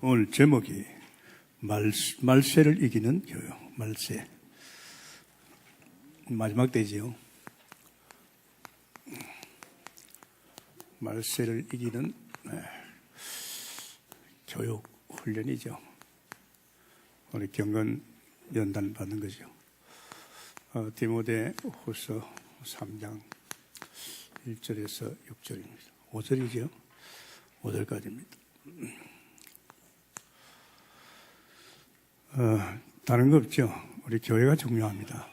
오늘 제목이 말세를 이기는 교육. 말세. 마지막 때지요. 말세를 이기는 교육 훈련이죠. 우리 경건 연단 받는 거죠. 디모데 후서 3장 1절에서 6절입니다. 5절이죠. 5절까지입니다. 다른 거 없죠. 우리 교회가 중요합니다.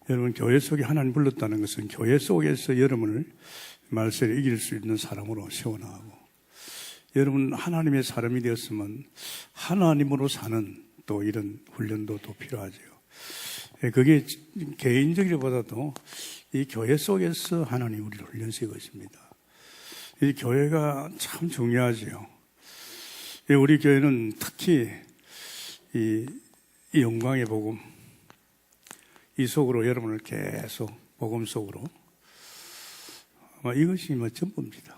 여러분, 교회 속에 하나님 불렀다는 것은 교회 속에서 여러분을 말세를 이길 수 있는 사람으로 세워나가고, 여러분 하나님의 사람이 되었으면 하나님으로 사는 또 이런 훈련도 또 필요하죠. 그게 개인적이보다도 이 교회 속에서 하나님 우리를 훈련시키고 있습니다. 이 교회가 참 중요하죠. 우리 교회는 특히 이 영광의 복음, 이 속으로 여러분을 계속 복음 속으로, 이것이 전부입니다.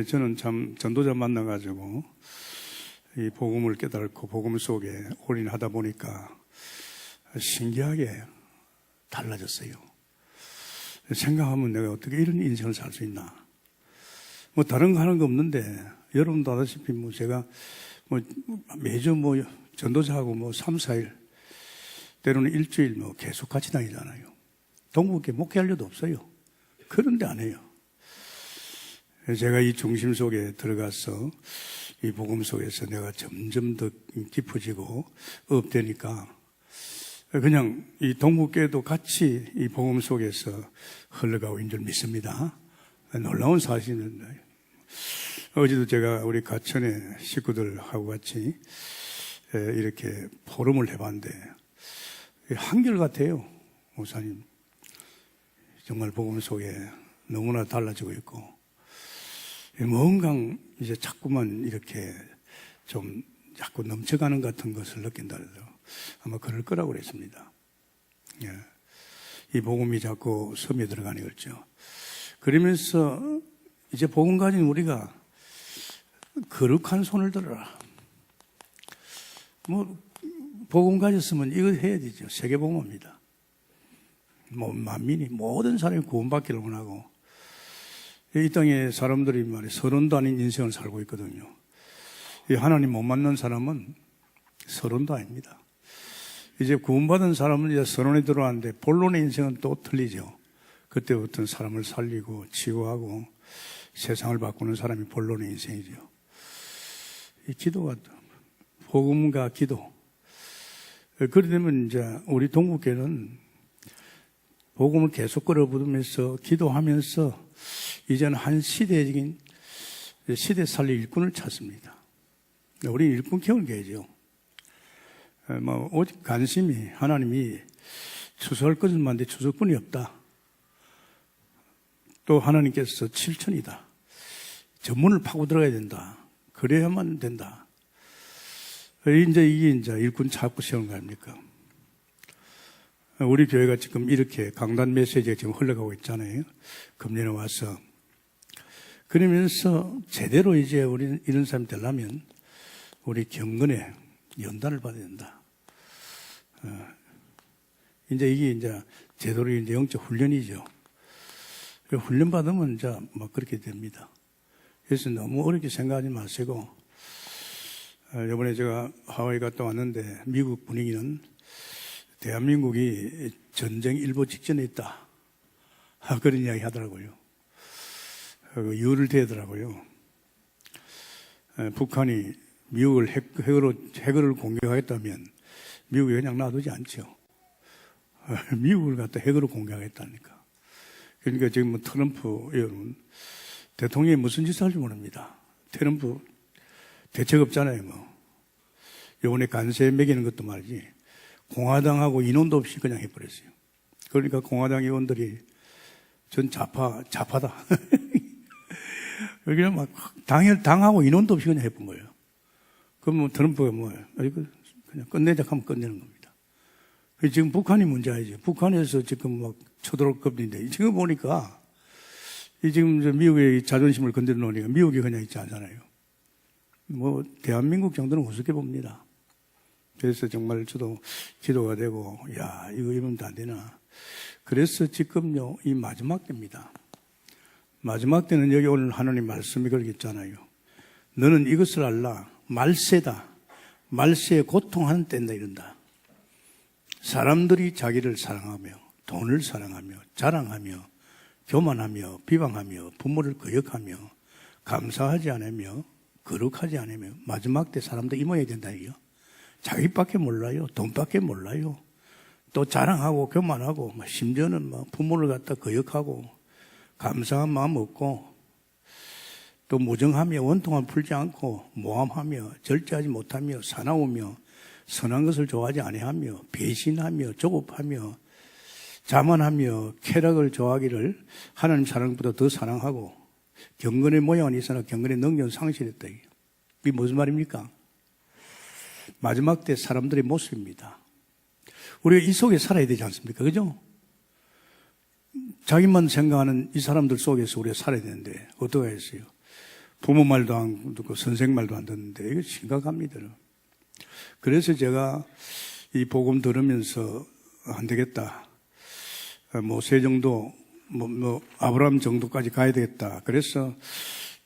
저는 참 전도자 만나가지고 이 복음을 깨닫고 복음 속에 올인하다 보니까 신기하게 달라졌어요. 생각하면 내가 어떻게 이런 인생을 살 수 있나. 다른 거 하는 거 없는데, 여러분도 아다시피 제가 매주 전도자하고 3, 4일, 때로는 일주일 계속 같이 다니잖아요. 동국에 목회할 일도 없어요. 그런데 안 해요. 제가 이 중심 속에 들어가서 이 복음 속에서 내가 점점 더 깊어지고 업되니까 그냥 이 동국교회도 같이 이 복음 속에서 흘러가고 있는 줄 믿습니다. 놀라운 사실입니다. 어제도 제가 우리 가천의 식구들하고 같이 이렇게 포럼을 해봤는데 한결같아요. 목사님 정말 복음 속에 너무나 달라지고 있고, 뭔가 이제 자꾸만 이렇게 좀 자꾸 넘쳐가는 같은 것을 느낀다 해서 아마 그럴 거라고 그랬습니다. 이 복음이 자꾸 섬에 들어가는 거죠. 그러면서 이제 복음 가진 우리가 거룩한 손을 들어라. 복음 가졌으면 이거 해야 되죠. 세계복음입니다. 만민이, 모든 사람이 구원받기를 원하고, 이 땅에 사람들이 서론도 아닌 인생을 살고 있거든요. 하나님 못 만난 사람은 서론도 아닙니다. 이제 구원받은 사람은 이제 서론에 들어왔는데 본론의 인생은 또 틀리죠. 그때부터는 사람을 살리고 치유하고 세상을 바꾸는 사람이 본론의 인생이죠. 이 기도가, 복음과 기도. 그러면 이제 우리 동국교회는 복음을 계속 끌어부으면서 기도하면서 이제는 한 시대적인 시대 살릴 일꾼을 찾습니다. 우리 일꾼 키우는 교회죠. 오직 관심이 하나님이 추수할 것을 만데 추수꾼이 없다. 또 하나님께서 7천이다. 전문을 파고 들어가야 된다. 그래야만 된다. 이게 일꾼 찾고 세우는 거 아닙니까? 우리 교회가 지금 이렇게 강단 메시지가 지금 흘러가고 있잖아요. 금년에 와서. 그러면서 제대로 이제 우리 이런 사람이 되려면 우리 경건에 연단을 받아야 된다. 이게 제대로 영적 훈련이죠. 훈련 받으면 그렇게 됩니다. 그래서 너무 어렵게 생각하지 마시고, 이번에 제가 하와이 갔다 왔는데 미국 분위기는 대한민국이 전쟁 일보 직전에 있다. 그런 이야기 하더라고요. 유를 대더라고요. 북한이 미국을 핵을 공격하겠다면 미국이 그냥 놔두지 않죠. 미국을 갖다 핵으로 공격하겠다니까. 그러니까 지금 트럼프 여러분 대통령이 무슨 짓을 할지 모릅니다. 트럼프 대책 없잖아요. 이번에 관세 매기는 것도 말이지, 공화당하고 인원도 없이 그냥 해버렸어요. 그러니까 공화당 의원들이 전 좌파다. 그냥 당하고 인원도 없이 그냥 해본 거예요. 그럼 트럼프가 그냥 끝내자 하면 끝내는 겁니다. 지금 북한이 문제이죠. 북한에서 지금 쳐들어올 겁인데, 지금 보니까 지금 미국의 자존심을 건드려 놓으니까 미국이 그냥 있지 않잖아요. 대한민국 정도는 우습게 봅니다. 그래서 정말 저도 기도가 되고, 야, 이거 이러면 안 되나. 그래서 지금요, 이 마지막 때입니다. 마지막 때는 여기 오늘 하나님 말씀이 걸겠잖아요. 너는 이것을 알라. 말세다. 말세에 고통하는 때인다 이런다. 사람들이 자기를 사랑하며 돈을 사랑하며 자랑하며 교만하며 비방하며 부모를 거역하며 감사하지 않으며 거룩하지 않으며 마지막 때 사람들 이 모양이 된다 이요. 자기밖에 몰라요. 돈밖에 몰라요. 또 자랑하고 교만하고 심지어는 부모를 갖다 거역하고 감사한 마음 없고 또 무정하며 원통함 풀지 않고 모함하며 절제하지 못하며 사나우며 선한 것을 좋아하지 아니하며 배신하며 조급하며 자만하며 쾌락을 좋아하기를 하나님 사랑보다 더 사랑하고 경건의 모양은 있으나 경건의 능력은 상실했다. 이게 무슨 말입니까? 마지막 때 사람들의 모습입니다. 우리가 이 속에 살아야 되지 않습니까? 그죠? 자기만 생각하는 이 사람들 속에서 우리가 살아야 되는데 어떻게 했어요? 부모 말도 안 듣고 선생 말도 안 듣는데 이거 심각합니다. 그래서 제가 이 복음 들으면서 안 되겠다. 모세 정도, 아브라함 정도까지 가야 되겠다. 그래서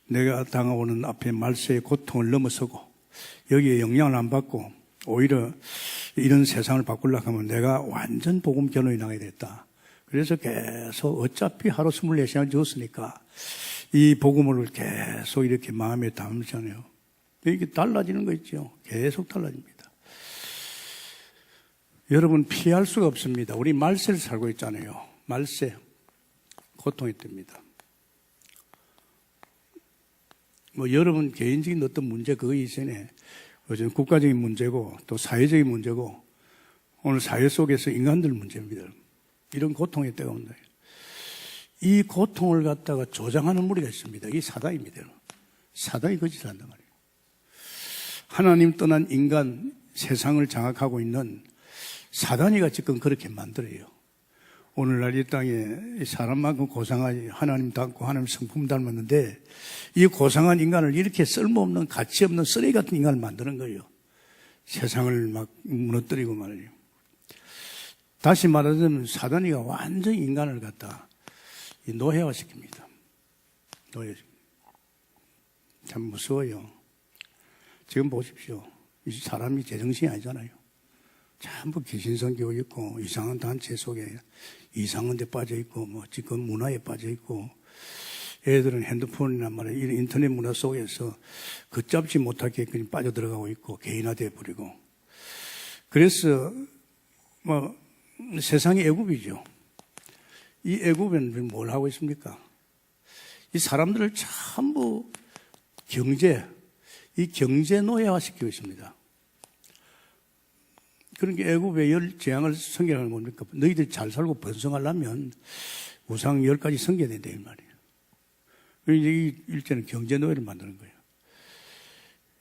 내가 당하고는 앞에 말세의 고통을 넘어서고 여기에 영향을 안 받고 오히려 이런 세상을 바꾸려고 하면 내가 완전 복음 견고히 나가야 되겠다. 그래서 계속 어차피 하루 24시간 줬으니까 이 복음을 계속 이렇게 마음에 담잖아요. 이게 달라지는 거 있죠. 계속 달라집니다. 여러분 피할 수가 없습니다. 우리 말세를 살고 있잖아요. 말세 고통이 뜹니다. 여러분 개인적인 어떤 문제 그거 이전에 요즘 국가적인 문제고 또 사회적인 문제고 오늘 사회 속에서 인간들 문제입니다. 이런 고통의 때가 온다. 이 고통을 갖다가 조장하는 무리가 있습니다. 이 사단입니다. 사단이 거짓을 한단 말이에요. 하나님 떠난 인간 세상을 장악하고 있는 사단이가 지금 그렇게 만들어요. 오늘날 이 땅에 사람만큼 고상하지 하나님 닮고 하나님 성품 닮았는데 이 고상한 인간을 이렇게 쓸모없는 가치 없는 쓰레기 같은 인간을 만드는 거예요. 세상을 막 무너뜨리고 말이에요. 다시 말하자면 사단이가 완전히 인간을 갖다 노예화시킵니다. 참 무서워요. 지금 보십시오. 이 사람이 제정신이 아니잖아요. 전부 귀신성 교육 있고 이상한 단체 속에 이상한 데 빠져 있고 지금 문화에 빠져 있고 애들은 핸드폰이나 말이야 이런 인터넷 문화 속에서 걷잡지 못하게 그냥 빠져 들어가고 있고 개인화돼 버리고 그래서 세상이 애굽이죠. 이 애굽은 뭘 하고 있습니까? 이 사람들을 전부 이 경제 노예화 시키고 있습니다. 그러니까 애굽의 10재앙을 성경하는 뭡니까? 너희들이 잘 살고 번성하려면 우상 10가지 섬겨야 된다 이 말이에요. 이 일제는 경제 노예를 만드는 거예요.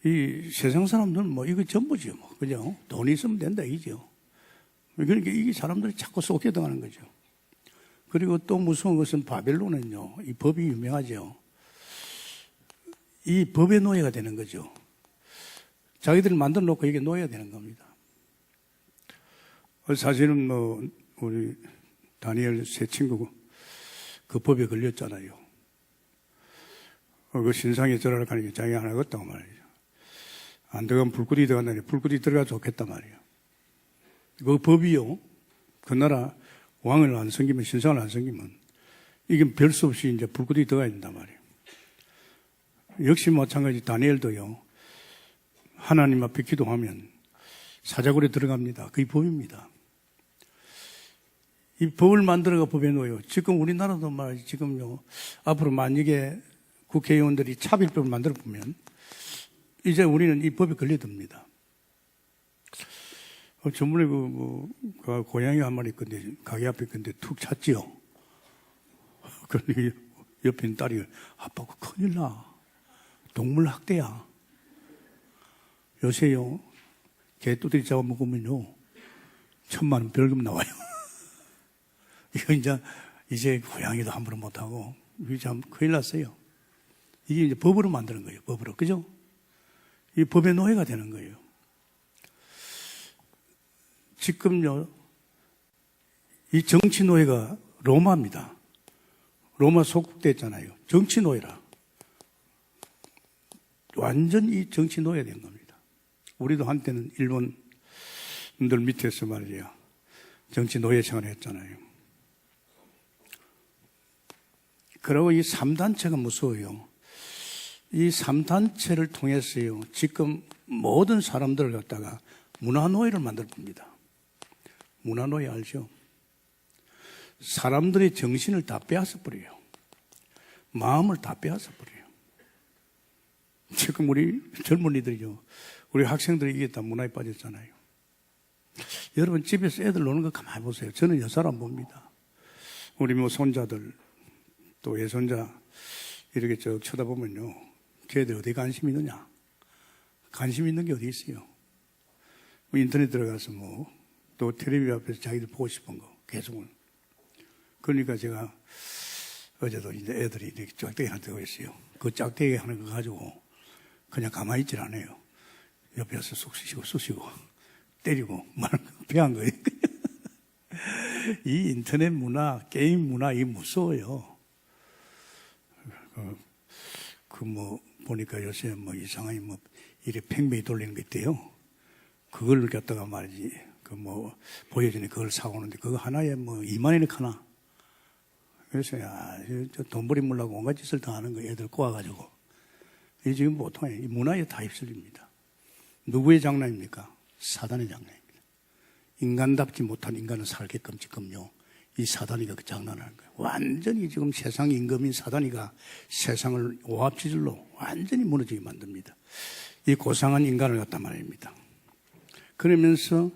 이 세상 사람들은 이거 전부죠. 그죠? 돈이 있으면 된다 이죠. 그러니까 이게 사람들이 자꾸 속게 당하는 거죠. 그리고 또 무서운 것은 바벨론은요, 이 법이 유명하죠. 이 법의 노예가 되는 거죠. 자기들을 만들어 놓고 이게 노예가 되는 겁니다. 사실은 우리 다니엘 세 친구 그 법에 걸렸잖아요. 그 신상에 절하러 가는 게 장애 하나가 없다고 말이죠. 안 들어가면 불꽃이 들어간다니 불꽃이 들어가 좋겠단 말이에요. 그 법이요, 그 나라 왕을 안 섬기면, 신상을 안 섬기면, 이게 별 수 없이 이제 불꽃이 들어가야 된단 말이에요. 역시 마찬가지 다니엘도요, 하나님 앞에 기도하면 사자굴에 들어갑니다. 그게 법입니다. 이 법을 만들어가 법에 놓여요. 지금 우리나라도 말이지, 지금요, 앞으로 만약에 국회의원들이 차별법을 만들어 보면, 이제 우리는 이 법에 걸려듭니다. 전번에 그 고양이 한 마리 있건데, 가게 앞에 있건데 툭 찼지요. 그러니 옆에 있는 딸이, 아빠, 그거 큰일 나. 동물 학대야. 요새요, 개뚜들이 잡아먹으면요, 1,000만 원 벌금 나와요. 이거 이제 고양이도 함부로 못하고, 이게 참 큰일 났어요. 이게 이제 법으로 만드는 거예요, 법으로. 그죠? 이 법의 노예가 되는 거예요. 지금요, 이 정치 노예가 로마입니다. 로마 속국됐잖아요. 정치 노예라. 완전 이 정치 노예 된 겁니다. 우리도 한때는 일본들 밑에서 말이에요. 정치 노예 생활을 했잖아요. 그리고 이 3단체가 무서워요. 이 3단체를 통해서요, 지금 모든 사람들을 갖다가 문화노예를 만들 겁니다. 문화노예 알죠? 사람들의 정신을 다 빼앗아 버려요. 마음을 다 빼앗아 버려요. 지금 우리 젊은이들이요, 우리 학생들이 이게 다 문화에 빠졌잖아요. 여러분 집에서 애들 노는 거 가만히 보세요. 저는 여사를 안 봅니다. 우리 뭐 손자들 또 외손자 이렇게 쭉 쳐다보면요, 걔들 어디 관심 있느냐? 관심 있는 게 어디 있어요? 뭐 인터넷 들어가서 뭐 또 텔레비전 앞에서 자기들 보고 싶은 거 계속. 그러니까 제가 어제도 이제 애들이 이렇게 짝대기 하나 들고 있어요. 그 짝대기 하는 거 가지고 그냥 가만히 있질 않아요. 옆에서 쑥 쑤시고 때리고 말하는 거 배한 거예요. 이 인터넷 문화, 게임 문화, 이 무서워요. 뭐 보니까 요새 뭐 이상하게 뭐 이래 팽팽히 돌리는 게 있대요. 그걸 갖다가 말이지, 그 뭐 보여주니 그걸 사고 오는데 그거 하나에 뭐 2만 원이 하나. 그래서 야, 저 돈벌이 물라고 온갖 짓을 다 하는 거 애들 꼬아가지고. 이 지금 보통 이 문화에 다 휩쓸립니다. 누구의 장난입니까? 사단의 장난입니다. 인간답지 못한 인간을 살게끔 지금요, 이 사단이가 그 장난하는 거예요. 완전히 지금 세상 임금인 사단이가 세상을 오합지졸로 완전히 무너지게 만듭니다. 이 고상한 인간을 갖다 말입니다. 그러면서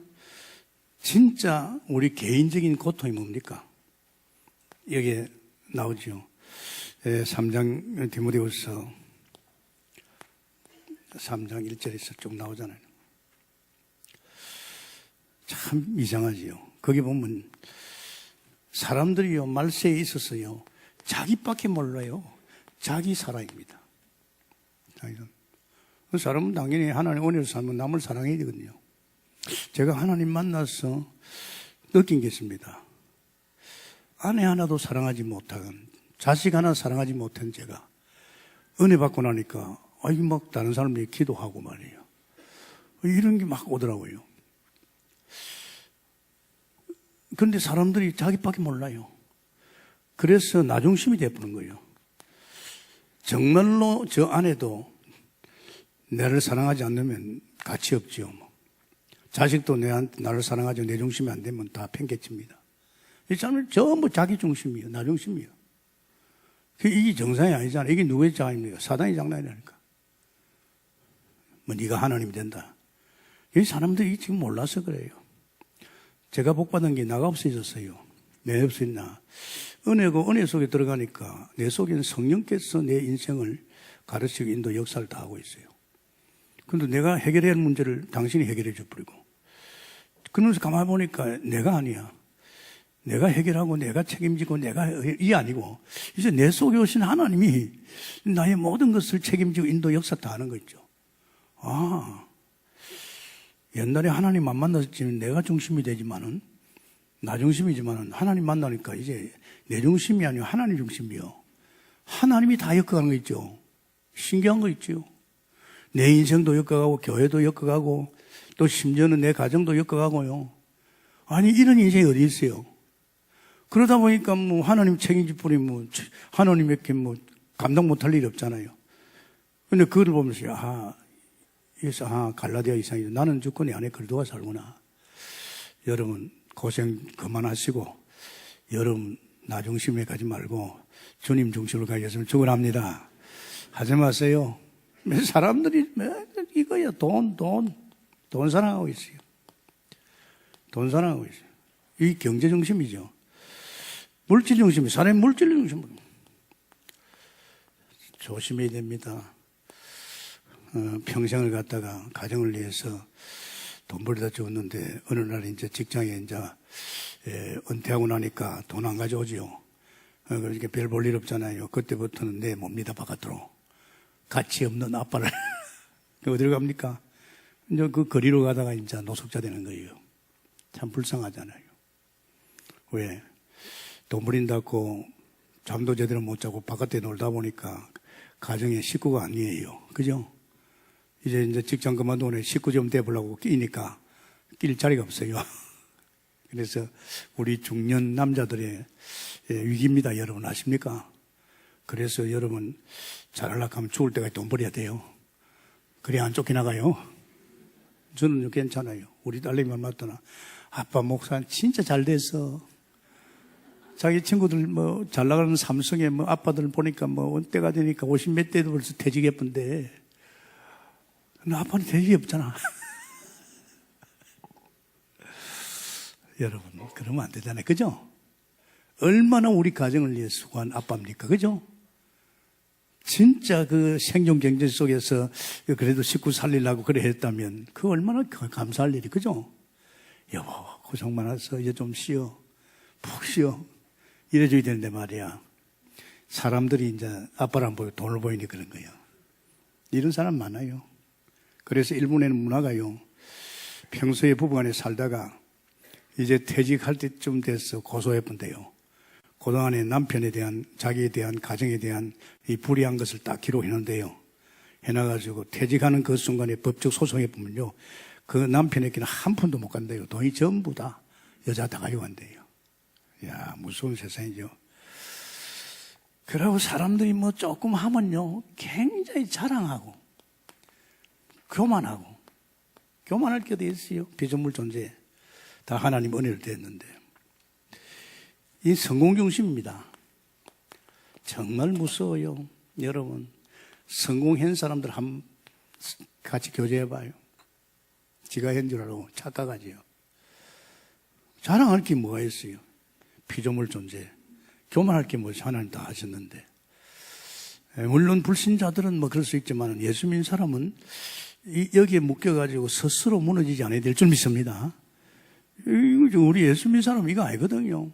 진짜 우리 개인적인 고통이 뭡니까? 여기에 나오죠. 3장 디모데후서 3장 1절에서 쭉 나오잖아요. 참 이상하지요. 거기 보면 사람들이요, 말세에 있어서요, 자기밖에 몰라요. 자기 사랑입니다. 사람은 당연히 하나님 은혜로 살면 남을 사랑해야 되거든요. 제가 하나님 만나서 느낀 게 있습니다. 아내 하나도 사랑하지 못한, 자식 하나 사랑하지 못한 제가 은혜 받고 나니까 막 다른 사람들이 기도하고 말이에요. 이런 게 막 오더라고요. 그런데 사람들이 자기밖에 몰라요. 그래서 나중심이 되어버린 거예요. 정말로 저 아내도 나를 사랑하지 않으면 가치 없지요. 자식도 나를 사랑하지 내 중심이 안 되면 다 팽개칩니다. 이 사람은 전부 자기 중심이에요. 나 중심이에요. 이게 정상이 아니잖아요. 이게 누구의 장난입니까? 사단의 장난이라니까. 뭐 네가 하나님이 된다. 이 사람들이 지금 몰라서 그래요. 제가 복받은 게 나가 없어졌어요. 왜 없었나? 은혜고 은혜 속에 들어가니까 내 속에는 성령께서 내 인생을 가르치고 인도 역사를 다 하고 있어요. 그런데 내가 해결해야 할 문제를 당신이 해결해 줘버리고. 그러면서 가만히 보니까 내가 아니야. 내가 해결하고 내가 책임지고 내가 이 아니고 이제 내 속에 오신 하나님이 나의 모든 것을 책임지고 인도 역사 다 하는 거 있죠. 아, 옛날에 하나님 안 만났으면 내가 중심이 되지만은 나 중심이지만은 하나님 만나니까 이제 내 중심이 아니고 하나님 중심이요. 하나님이 다 엮어가는 거 있죠. 신기한 거 있죠. 내 인생도 엮어가고 교회도 엮어가고 또 심지어는 내 가정도 엮어가고요. 아니 이런 인생이 어디 있어요? 그러다 보니까 뭐 하나님 책임질 뿐이 뭐 하나님에게 뭐 감당 못할 일이 없잖아요. 근데 그걸 보면서 그래서 갈라디아 이상이죠. 나는 주권이 안에 그리스도가 살구나. 여러분 고생 그만하시고 여러분 나 중심에 가지 말고 주님 중심으로 가겠으면 축원합니다. 하지 마세요. 사람들이 이거야 돈 사랑하고 있어요. 돈 사랑하고 있어요. 이 경제 중심이죠. 물질 중심이 사람의 물질 중심. 조심해야 됩니다. 평생을 갖다가 가정을 위해서 돈 벌다 죽었는데 어느 날 이제 직장에 이제 은퇴하고 나니까 돈 안 가져오지요. 그러니까 별 볼 일 없잖아요. 그때부터는 내 뭡니다 바깥으로 가치 없는 아빠를 어디로 갑니까? 이제 그 거리로 가다가 이제 노숙자 되는 거예요. 참 불쌍하잖아요. 왜? 돈 버린다고 잠도 제대로 못 자고 바깥에 놀다 보니까 가정의 식구가 아니에요. 그죠? 이제 직장 그만두고 식구 좀 돼보려고 끼니까 낄 자리가 없어요. 그래서 우리 중년 남자들의 위기입니다. 여러분 아십니까? 그래서 여러분 잘하려고 하면 죽을 때까지 돈 벌여야 돼요. 그래야 안 쫓겨나가요. 저는 괜찮아요. 우리 딸내미 만났더나 아빠 목사 진짜 잘 돼서 자기 친구들 뭐 잘 나가는 삼성에 뭐 아빠들 보니까 뭐 때가 되니까 50몇 대도 벌써 퇴직 예쁜데 너 아빠는 퇴직이 없잖아. 여러분 그러면 안 되잖아요. 그죠? 얼마나 우리 가정을 위해 수고한 아빠입니까? 그죠? 진짜 그 생존 경제 속에서 그래도 식구 살리려고 그래 했다면 그 얼마나 감사할 일이. 그죠? 여보 고생 많았어. 이제 좀 쉬어. 푹 쉬어. 이래줘야 되는데 말이야. 사람들이 이제 아빠를 안 보고 돈을 보이니 그런 거예요. 이런 사람 많아요. 그래서 일본에는 문화가요. 평소에 부부간에 살다가 이제 퇴직할 때쯤 돼서 고소해본대요. 그동안에 남편에 대한, 자기에 대한, 가정에 대한 이 불이한 것을 딱 기록해놓은데요. 해놔가지고 퇴직하는 그 순간에 법적 소송해보면요. 그 남편에게는 한 푼도 못 간대요. 돈이 전부 다 여자 다 가져간대요. 야, 무서운 세상이죠. 그러고 사람들이 뭐 조금 하면요. 굉장히 자랑하고, 교만하고, 교만할 게 어디 있어요? 피조물 존재. 다 하나님 은혜를 됐는데. 이 성공 중심입니다. 정말 무서워요. 여러분, 성공한 사람들 같이 교제해봐요. 지가 한 줄 알고 착각하지요. 자랑할 게 뭐가 있어요? 피조물 존재. 교만할 게 뭐지? 하나님 다 하셨는데. 물론 불신자들은 뭐 그럴 수 있지만 예수 믿는 사람은 여기에 묶여가지고 스스로 무너지지 않아야 될 줄 믿습니다. 우리 예수 믿는 사람 이거 아니거든요.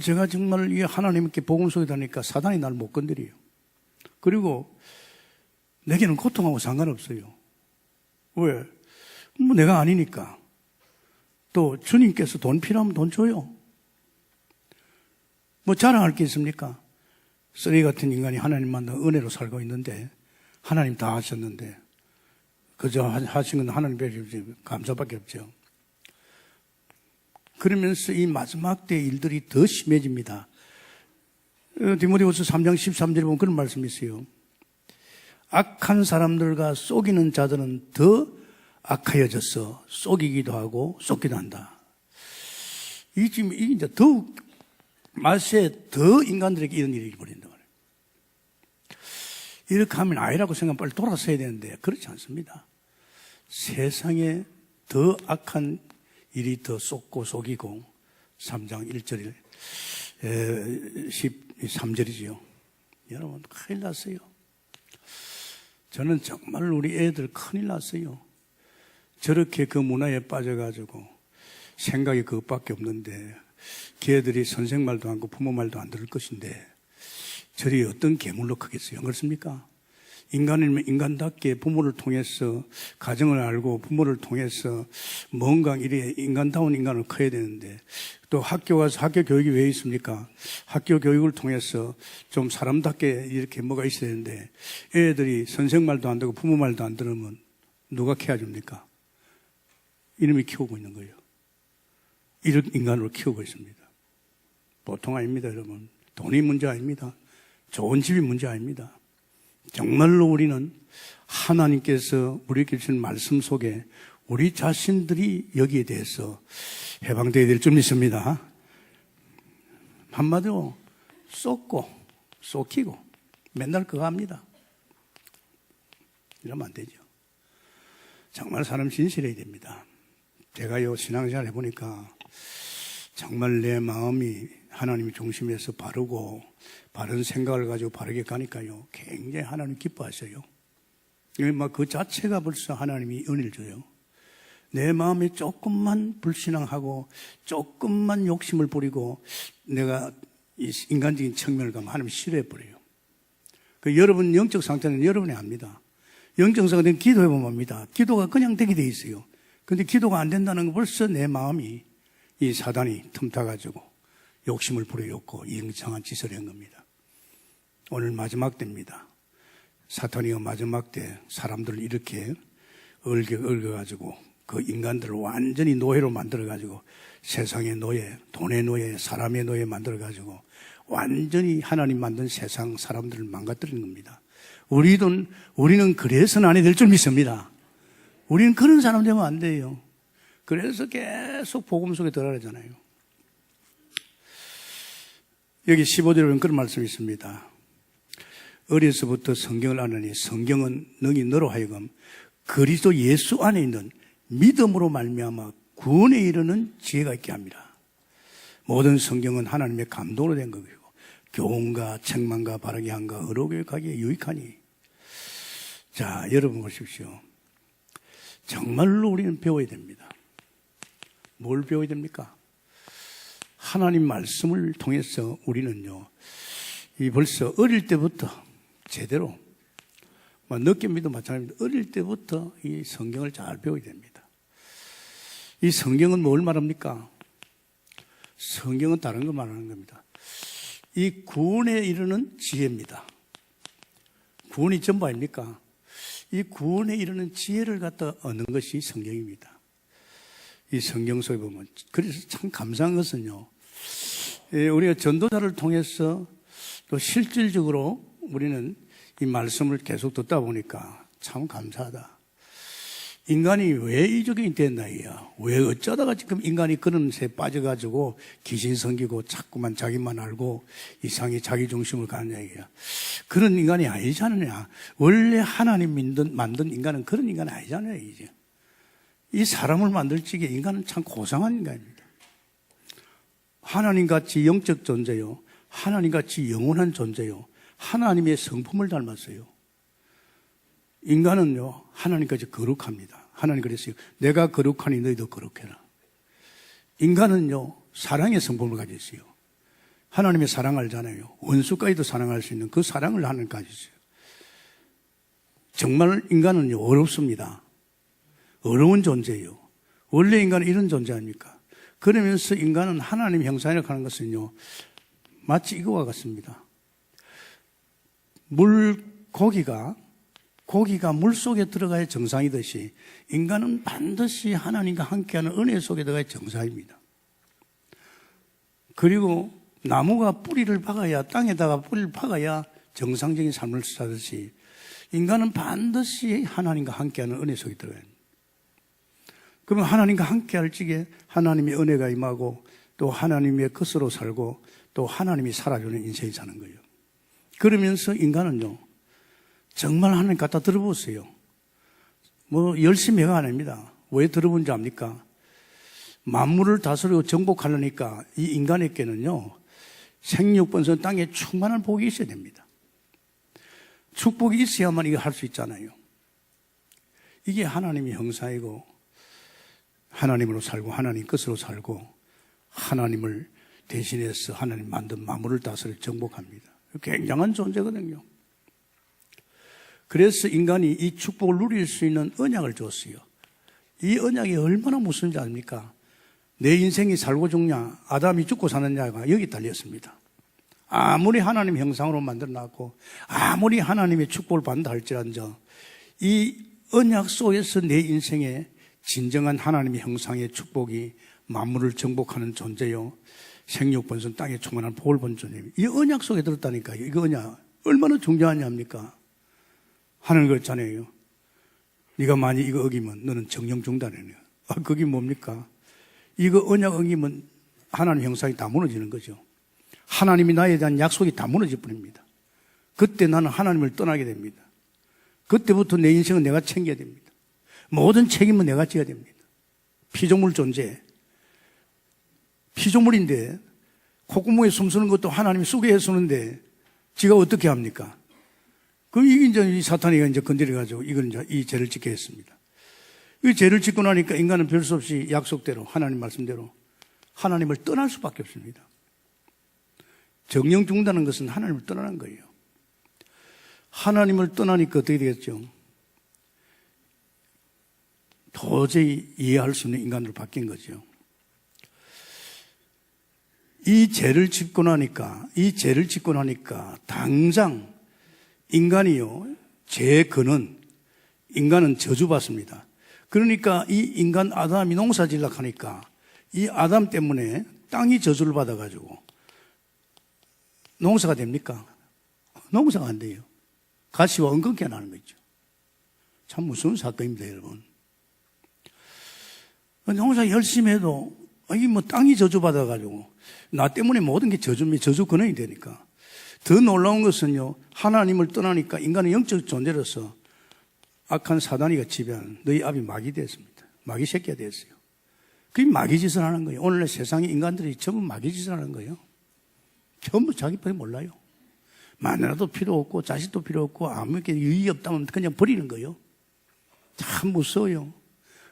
제가 정말 이 하나님께 복음 속에 다니까 사단이 날 못 건드려요. 그리고 내게는 고통하고 상관없어요. 왜? 뭐 내가 아니니까. 또 주님께서 돈 필요하면 돈 줘요. 뭐 자랑할 게 있습니까? 쓰레기 같은 인간이 하나님 만나 은혜로 살고 있는데 하나님 다 하셨는데 그저 하신 건 하나님 배우지 감사밖에 없죠. 그러면서 이 마지막 때 일들이 더 심해집니다. 디모데후서 3장 13절에 보면 그런 말씀이 있어요. 악한 사람들과 속이는 자들은 더 악하여져서 속이기도 하고 속기도 한다. 이게 이제 더욱 말세에 더 인간들에게 이런 일이 벌인다 말이에요. 이렇게 하면 아니라고 생각하면 빨리 돌아서야 되는데 그렇지 않습니다. 세상에 더 악한 일이 더 쏟고 속이고 3장 1절 13절이지요. 여러분 큰일 났어요. 저는 정말 우리 애들 큰일 났어요. 저렇게 그 문화에 빠져가지고 생각이 그것밖에 없는데 걔들이 선생 말도 안 듣고 부모 말도 안 들을 것인데 저리 어떤 괴물로 크겠어요? 안 그렇습니까? 인간이면 인간답게 부모를 통해서 가정을 알고 부모를 통해서 뭔가 이래 인간다운 인간을 커야 되는데 또 학교 가서 학교 교육이 왜 있습니까? 학교 교육을 통해서 좀 사람답게 이렇게 뭐가 있어야 되는데 애들이 선생 말도 안 듣고 부모 말도 안 들으면 누가 키워줍니까? 이놈이 키우고 있는 거예요. 이런 인간으로 키우고 있습니다. 보통 아닙니다, 여러분. 돈이 문제 아닙니다. 좋은 집이 문제 아닙니다. 정말로 우리는 하나님께서 우리에게 주신 말씀 속에 우리 자신들이 여기에 대해서 해방되어야 될 줄 믿습니다. 한마디로 쏟고 쏟기고 맨날 그거 합니다. 이러면 안 되죠. 정말 사람 진실해야 됩니다. 제가요 신앙생활 해보니까 정말 내 마음이 하나님의 중심에서 바르고 바른 생각을 가지고 바르게 가니까요 굉장히 하나님 기뻐하셔요. 막 그 자체가 벌써 하나님이 은혜를 줘요. 내 마음에 조금만 불신앙하고 조금만 욕심을 부리고 내가 인간적인 측면을 가면 하나님이 싫어해버려요. 여러분 영적 상태는 여러분이 압니다. 영정사가 된 기도해보면 합니다. 기도가 그냥 되게 돼 있어요. 근데 기도가 안 된다는 건 벌써 내 마음이 이 사단이 틈타가지고 욕심을 부려놓고 이영창한 짓을 한 겁니다. 오늘 마지막 때입니다. 사탄이 마지막 때 사람들을 이렇게 얽어가지고 그 인간들을 완전히 노예로 만들어가지고 세상의 노예, 돈의 노예, 사람의 노예 만들어가지고 완전히 하나님 만든 세상 사람들을 망가뜨리는 겁니다. 우리는 그래서는 안 해야 될 줄 믿습니다. 우리는 그런 사람 되면 안 돼요. 그래서 계속 복음 속에 들어가잖아요. 여기 15절에 보면 그런 말씀이 있습니다. 어려서부터 성경을 아느니 성경은 능히 너로 하여금 그리스도 예수 안에 있는 믿음으로 말미암아 구원에 이르는 지혜가 있게 합니다. 모든 성경은 하나님의 감동으로 된 것이고 교훈과 책망과 바르게 함과 의로 교육하기에 유익하니. 자, 여러분 보십시오. 정말로 우리는 배워야 됩니다. 뭘 배워야 됩니까? 하나님 말씀을 통해서 우리는요, 이 벌써 어릴 때부터 제대로, 늦게 믿도 마찬가지입니다. 어릴 때부터 이 성경을 잘 배워야 됩니다. 이 성경은 뭘 말합니까? 성경은 다른 거 말하는 겁니다. 이 구원에 이르는 지혜입니다. 구원이 전부 아닙니까? 이 구원에 이르는 지혜를 갖다 얻는 것이 성경입니다. 이 성경 속에 보면, 그래서 참 감사한 것은요, 우리가 전도자를 통해서 또 실질적으로 우리는 이 말씀을 계속 듣다 보니까 참 감사하다. 인간이 왜 이적이 됐나, 이야. 왜 어쩌다가 지금 인간이 그런 새 빠져가지고 귀신 섬기고 자꾸만 자기만 알고 이상히 자기 중심을 가느냐, 이야. 그런 인간이 아니지 않느냐. 원래 하나님 만든 인간은 그런 인간이 아니잖아요, 이제. 이 사람을 만들 적에 인간은 참 고상한 인간입니다. 하나님같이 영적 존재요. 하나님같이 영원한 존재요. 하나님의 성품을 닮았어요. 인간은요, 하나님까지 거룩합니다. 하나님 그랬어요. 내가 거룩하니 너희도 거룩해라. 인간은요, 사랑의 성품을 가지고 있어요. 하나님의 사랑 알잖아요. 원수까지도 사랑할 수 있는 그 사랑을 하나님 가지고 있어요. 정말 인간은요, 어렵습니다. 어려운 존재예요. 원래 인간은 이런 존재 아닙니까? 그러면서 인간은 하나님 형상이라고 하는 것은요, 마치 이거와 같습니다. 고기가 물 속에 들어가야 정상이듯이 인간은 반드시 하나님과 함께하는 은혜 속에 들어가야 정상입니다. 그리고 나무가 뿌리를 박아야, 땅에다가 뿌리를 박아야 정상적인 삶을 사듯이 인간은 반드시 하나님과 함께하는 은혜 속에 들어가야 합니다. 그러면 하나님과 함께할 적에 하나님의 은혜가 임하고 또 하나님의 것으로 살고 또 하나님이 살아주는 인생이 사는 거예요. 그러면서 인간은요, 정말 하나님 갖다 들어보세요. 열심히 해가 아닙니다. 왜 들어본지 압니까? 만물을 다스리고 정복하려니까 이 인간에게는요, 생육번성 땅에 충만한 복이 있어야 됩니다. 축복이 있어야만 이거 할 수 있잖아요. 이게 하나님의 형상이고 하나님으로 살고 하나님 것으로 살고 하나님을 대신해서 하나님 만든 만물을 다스려 정복합니다. 굉장한 존재거든요. 그래서 인간이 이 축복을 누릴 수 있는 언약을 줬어요. 이 언약이 얼마나 무슨지 아닙니까? 내 인생이 살고 죽냐, 아담이 죽고 사느냐가 여기 달렸습니다. 아무리 하나님 형상으로 만들어놨고 아무리 하나님의 축복을 받는다 할지라도 이 언약 속에서 내 인생에 진정한 하나님의 형상의 축복이 만물을 정복하는 존재요, 생육번성 땅에 충만한 복을 본 존재입니다. 이 언약 속에 들었다니까요. 이거 언약 얼마나 중요하냐입니까? 하나님 그랬잖아요. 네가 만약 이거 어기면 너는 정령 중단이네요. 그게 뭡니까? 이거 언약 어기면 하나님 형상이 다 무너지는 거죠. 하나님이 나에 대한 약속이 다 무너질 뿐입니다. 그때 나는 하나님을 떠나게 됩니다. 그때부터 내 인생은 내가 챙겨야 됩니다. 모든 책임은 내가 져야 됩니다. 피조물 존재. 피조물인데 콧구멍에 숨쉬는 것도 하나님이 쏘게 해쓰는데 지가 어떻게 합니까? 그럼 이게 이제 이 사탄이가 이제 건드려가지고 이걸 이제 이 죄를 짓게 했습니다. 이 죄를 짓고 나니까 인간은 별 수 없이 약속대로 하나님 말씀대로 하나님을 떠날 수밖에 없습니다. 정령 죽는다는 것은 하나님을 떠나는 거예요. 하나님을 떠나니까 어떻게 되겠죠? 도저히 이해할 수 있는 인간으로 바뀐 거죠. 이 죄를 짓고 나니까 당장 인간이요, 죄의 근원, 인간은 저주받습니다. 그러니까 이 인간 아담이 농사 지으려고 하니까 이 아담 때문에 땅이 저주를 받아가지고 농사가 됩니까? 농사가 안 돼요. 가시와 엉겅퀴가 나는 거죠. 참 무서운 사건입니다, 여러분. 농사 열심히 해도 이게 뭐 땅이 저주받아가지고 나 때문에 모든 게 저주 근원이 되니까. 더 놀라운 것은요, 하나님을 떠나니까 인간은 영적 존재로서 악한 사단이가 지배하는 너희 아비 마귀 됐습니다. 마귀 새끼가 됐어요. 그게 마귀 짓을 하는 거예요. 오늘날 세상의 인간들이 전부 마귀 짓을 하는 거예요. 전부 자기밖에 몰라요. 마누라도 필요 없고 자식도 필요 없고 아무게 유익이 없다면 그냥 버리는 거예요. 참 무서워요.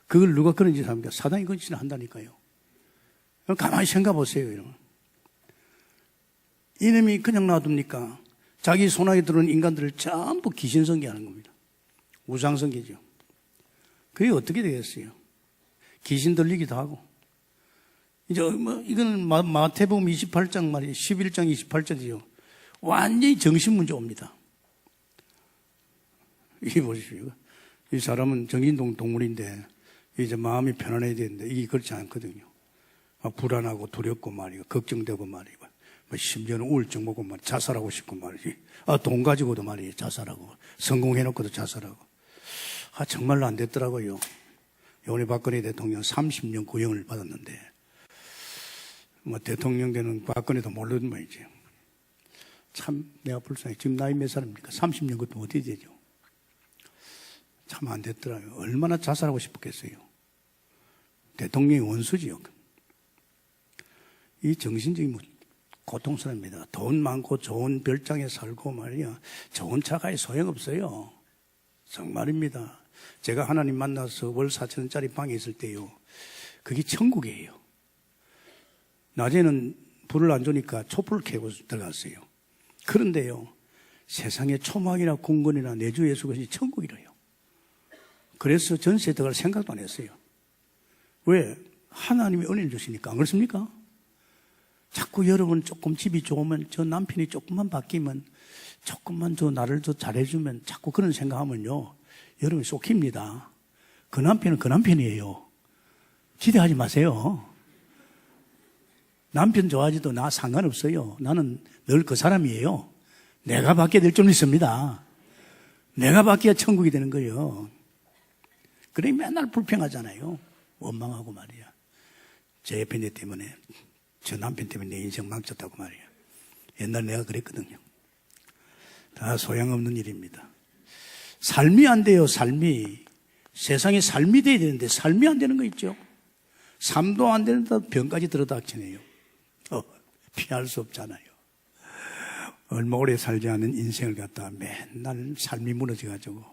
그걸 누가 그런 짓을 합니까? 사단이 그런 짓을 한다니까요. 가만히 생각해 보세요, 여러분. 이놈이 그냥 놔둡니까? 자기 손아귀 들어온 인간들을 전부 귀신성계하는 겁니다. 우상성계죠. 그게 어떻게 되겠어요? 귀신 들리기도 하고. 이제 뭐 이거는 마태복음 28장 말이에요. 11장 28절이요. 완전히 정신문제 옵니다. 이게 보십시오. 이 사람은 정신동 동물인데 이제 마음이 편안해야 되는데 이게 그렇지 않거든요. 불안하고 두렵고 말이고 걱정되고 말이고 심지어는 우울증 먹고 말이고 자살하고 싶고 말이지. 돈 가지고도 말이에요. 자살하고 성공해놓고도 자살하고. 정말로 안 됐더라고요. 이번에 박근혜 대통령 30년 구형을 받았는데 뭐 대통령 되는 박근혜도 모르는 말이지. 참 내가 불쌍해. 지금 나이 몇 살입니까? 30년 그것도 어떻게 되죠? 참 안 됐더라고요. 얼마나 자살하고 싶었겠어요. 대통령이 원수지요. 이 정신적인 고통스럽습니다. 돈 많고 좋은 별장에 살고 말이야. 좋은 차가 소용없어요. 정말입니다. 제가 하나님 만나서 월 4,000원짜리 방에 있을 때요. 그게 천국이에요. 낮에는 불을 안 주니까 촛불을 켜고 들어갔어요. 그런데요. 세상에 초막이나 공건이나 내주 예수것이 천국이래요. 그래서 전세에 들어갈 생각도 안 했어요. 왜? 하나님이 은혜를 주시니까. 안 그렇습니까? 자꾸 여러분 조금 집이 좋으면 저 남편이 조금만 바뀌면 조금만 나를 더 잘해주면 자꾸 그런 생각하면요. 여러분이 쏙힙니다. 그 남편은 그 남편이에요. 기대하지 마세요. 남편 좋아하지도 나 상관없어요. 나는 늘 그 사람이에요. 내가 바뀌어야 될 줄 믿습니다. 내가 바뀌어야 천국이 되는 거예요. 그래 맨날 불평하잖아요. 원망하고 말이야. 제 옆에 내 때문에 저 남편 때문에 내 인생 망쳤다고 말이야. 옛날 내가 그랬거든요. 다 소용없는 일입니다. 삶이 안 돼요. 삶이. 세상에 삶이 돼야 되는데 삶이 안 되는 거 있죠. 삶도 안 되는데 병까지 들어닥치네요. 피할 수 없잖아요. 얼마 오래 살지 않은 인생을 갖다가 맨날 삶이 무너져가지고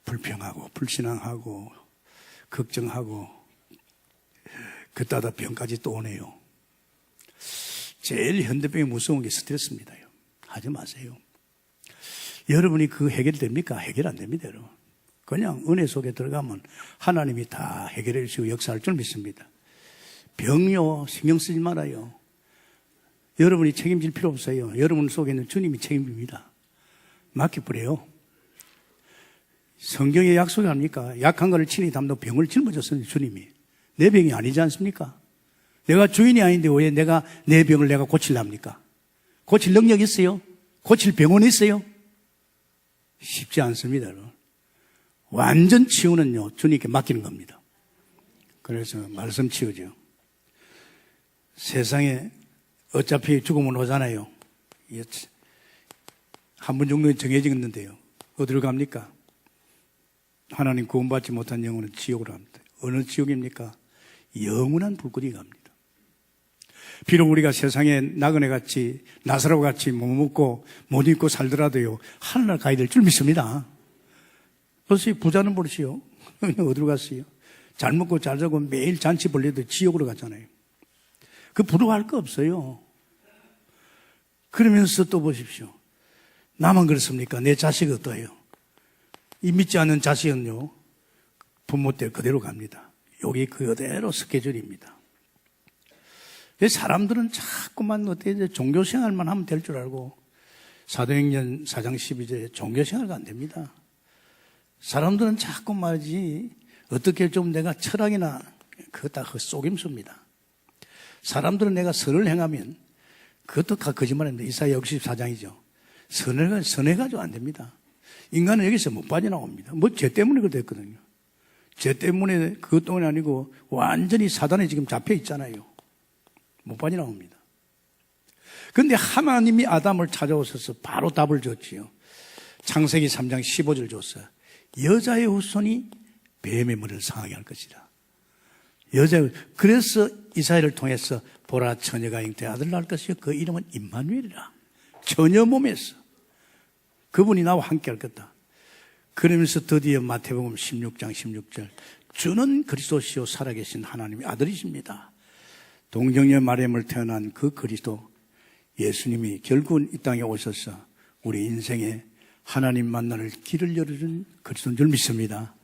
불평하고 불신앙하고 걱정하고 그따다 병까지 또 오네요. 제일 현대병이 무서운 게 스트레스입니다. 하지 마세요. 여러분이 그 해결됩니까? 해결 안 됩니다. 여러분. 그냥 은혜 속에 들어가면 하나님이 다 해결해 주시고 역사할 줄 믿습니다. 병요 신경 쓰지 말아요. 여러분이 책임질 필요 없어요. 여러분 속에 있는 주님이 책임집니다. 맡겨버려요. 성경에 약속이 합니까? 약한 것을 친히 담도 병을 짊어졌어요. 주님이. 내 병이 아니지 않습니까? 내가 주인이 아닌데 왜 내가 내 병을 내가 고칠랍니까? 고칠 능력 있어요? 고칠 병원 있어요? 쉽지 않습니다. 여러분. 완전 치유는요 주님께 맡기는 겁니다. 그래서 말씀 치유죠. 세상에 어차피 죽으면 오잖아요. 한 번 정도는 정해졌는데요. 어디로 갑니까? 하나님 구원받지 못한 영혼은 지옥으로 갑니다. 어느 지옥입니까? 영원한 불길이 갑니다. 비록 우리가 세상에 나그네 같이 나사로 같이 못 먹고 못 입고 살더라도요 하늘나라 가야 될 줄 믿습니다. 보세요. 부자는 보시오. 어디로 갔어요? 잘 먹고 잘 자고 매일 잔치 벌려도 지옥으로 갔잖아요. 그 부러워할 거 없어요. 그러면서 또 보십시오. 나만 그렇습니까? 내 자식 어떠해요? 이 믿지 않는 자식은요 부모 때 그대로 갑니다. 여기 그대로 스케줄입니다. 사람들은 자꾸만 어떻게 종교 생활만 하면 될 줄 알고 사도행전 4장 12절에 종교 생활가 안 됩니다. 사람들은 자꾸 말이지 어떻게 좀 내가 철학이나 그거 다 속임수입니다. 사람들은 내가 선을 행하면 그것도 다 거짓말입니다. 이사야 64장이죠. 선해가지고 안 됩니다. 인간은 여기서 못 빠져나옵니다. 뭐 죄 때문에 그렇게 됐거든요. 죄 때문에 그것 때문에 아니고 완전히 사단에 지금 잡혀 있잖아요. 못 빠져나옵니다. 그런데 하나님이 아담을 찾아오셔서 바로 답을 줬지요. 창세기 3장 15절 줬어요. 여자의 후손이 뱀의 머리를 상하게 할 것이다. 그래서 이사야를 통해서 보라 처녀가 잉태 아들을 낳을 것이요 그 이름은 임마누엘이라. 처녀 몸에서 그분이 나와 함께 할 거다. 그러면서 드디어 마태복음 16장 16절 주는 그리스도시요 살아계신 하나님의 아들이십니다. 동정녀 마리아를 태어난 그 그리스도 예수님이 결국은 이 땅에 오셔서 우리 인생에 하나님 만나는 길을 열어준 그리스도인 줄 믿습니다.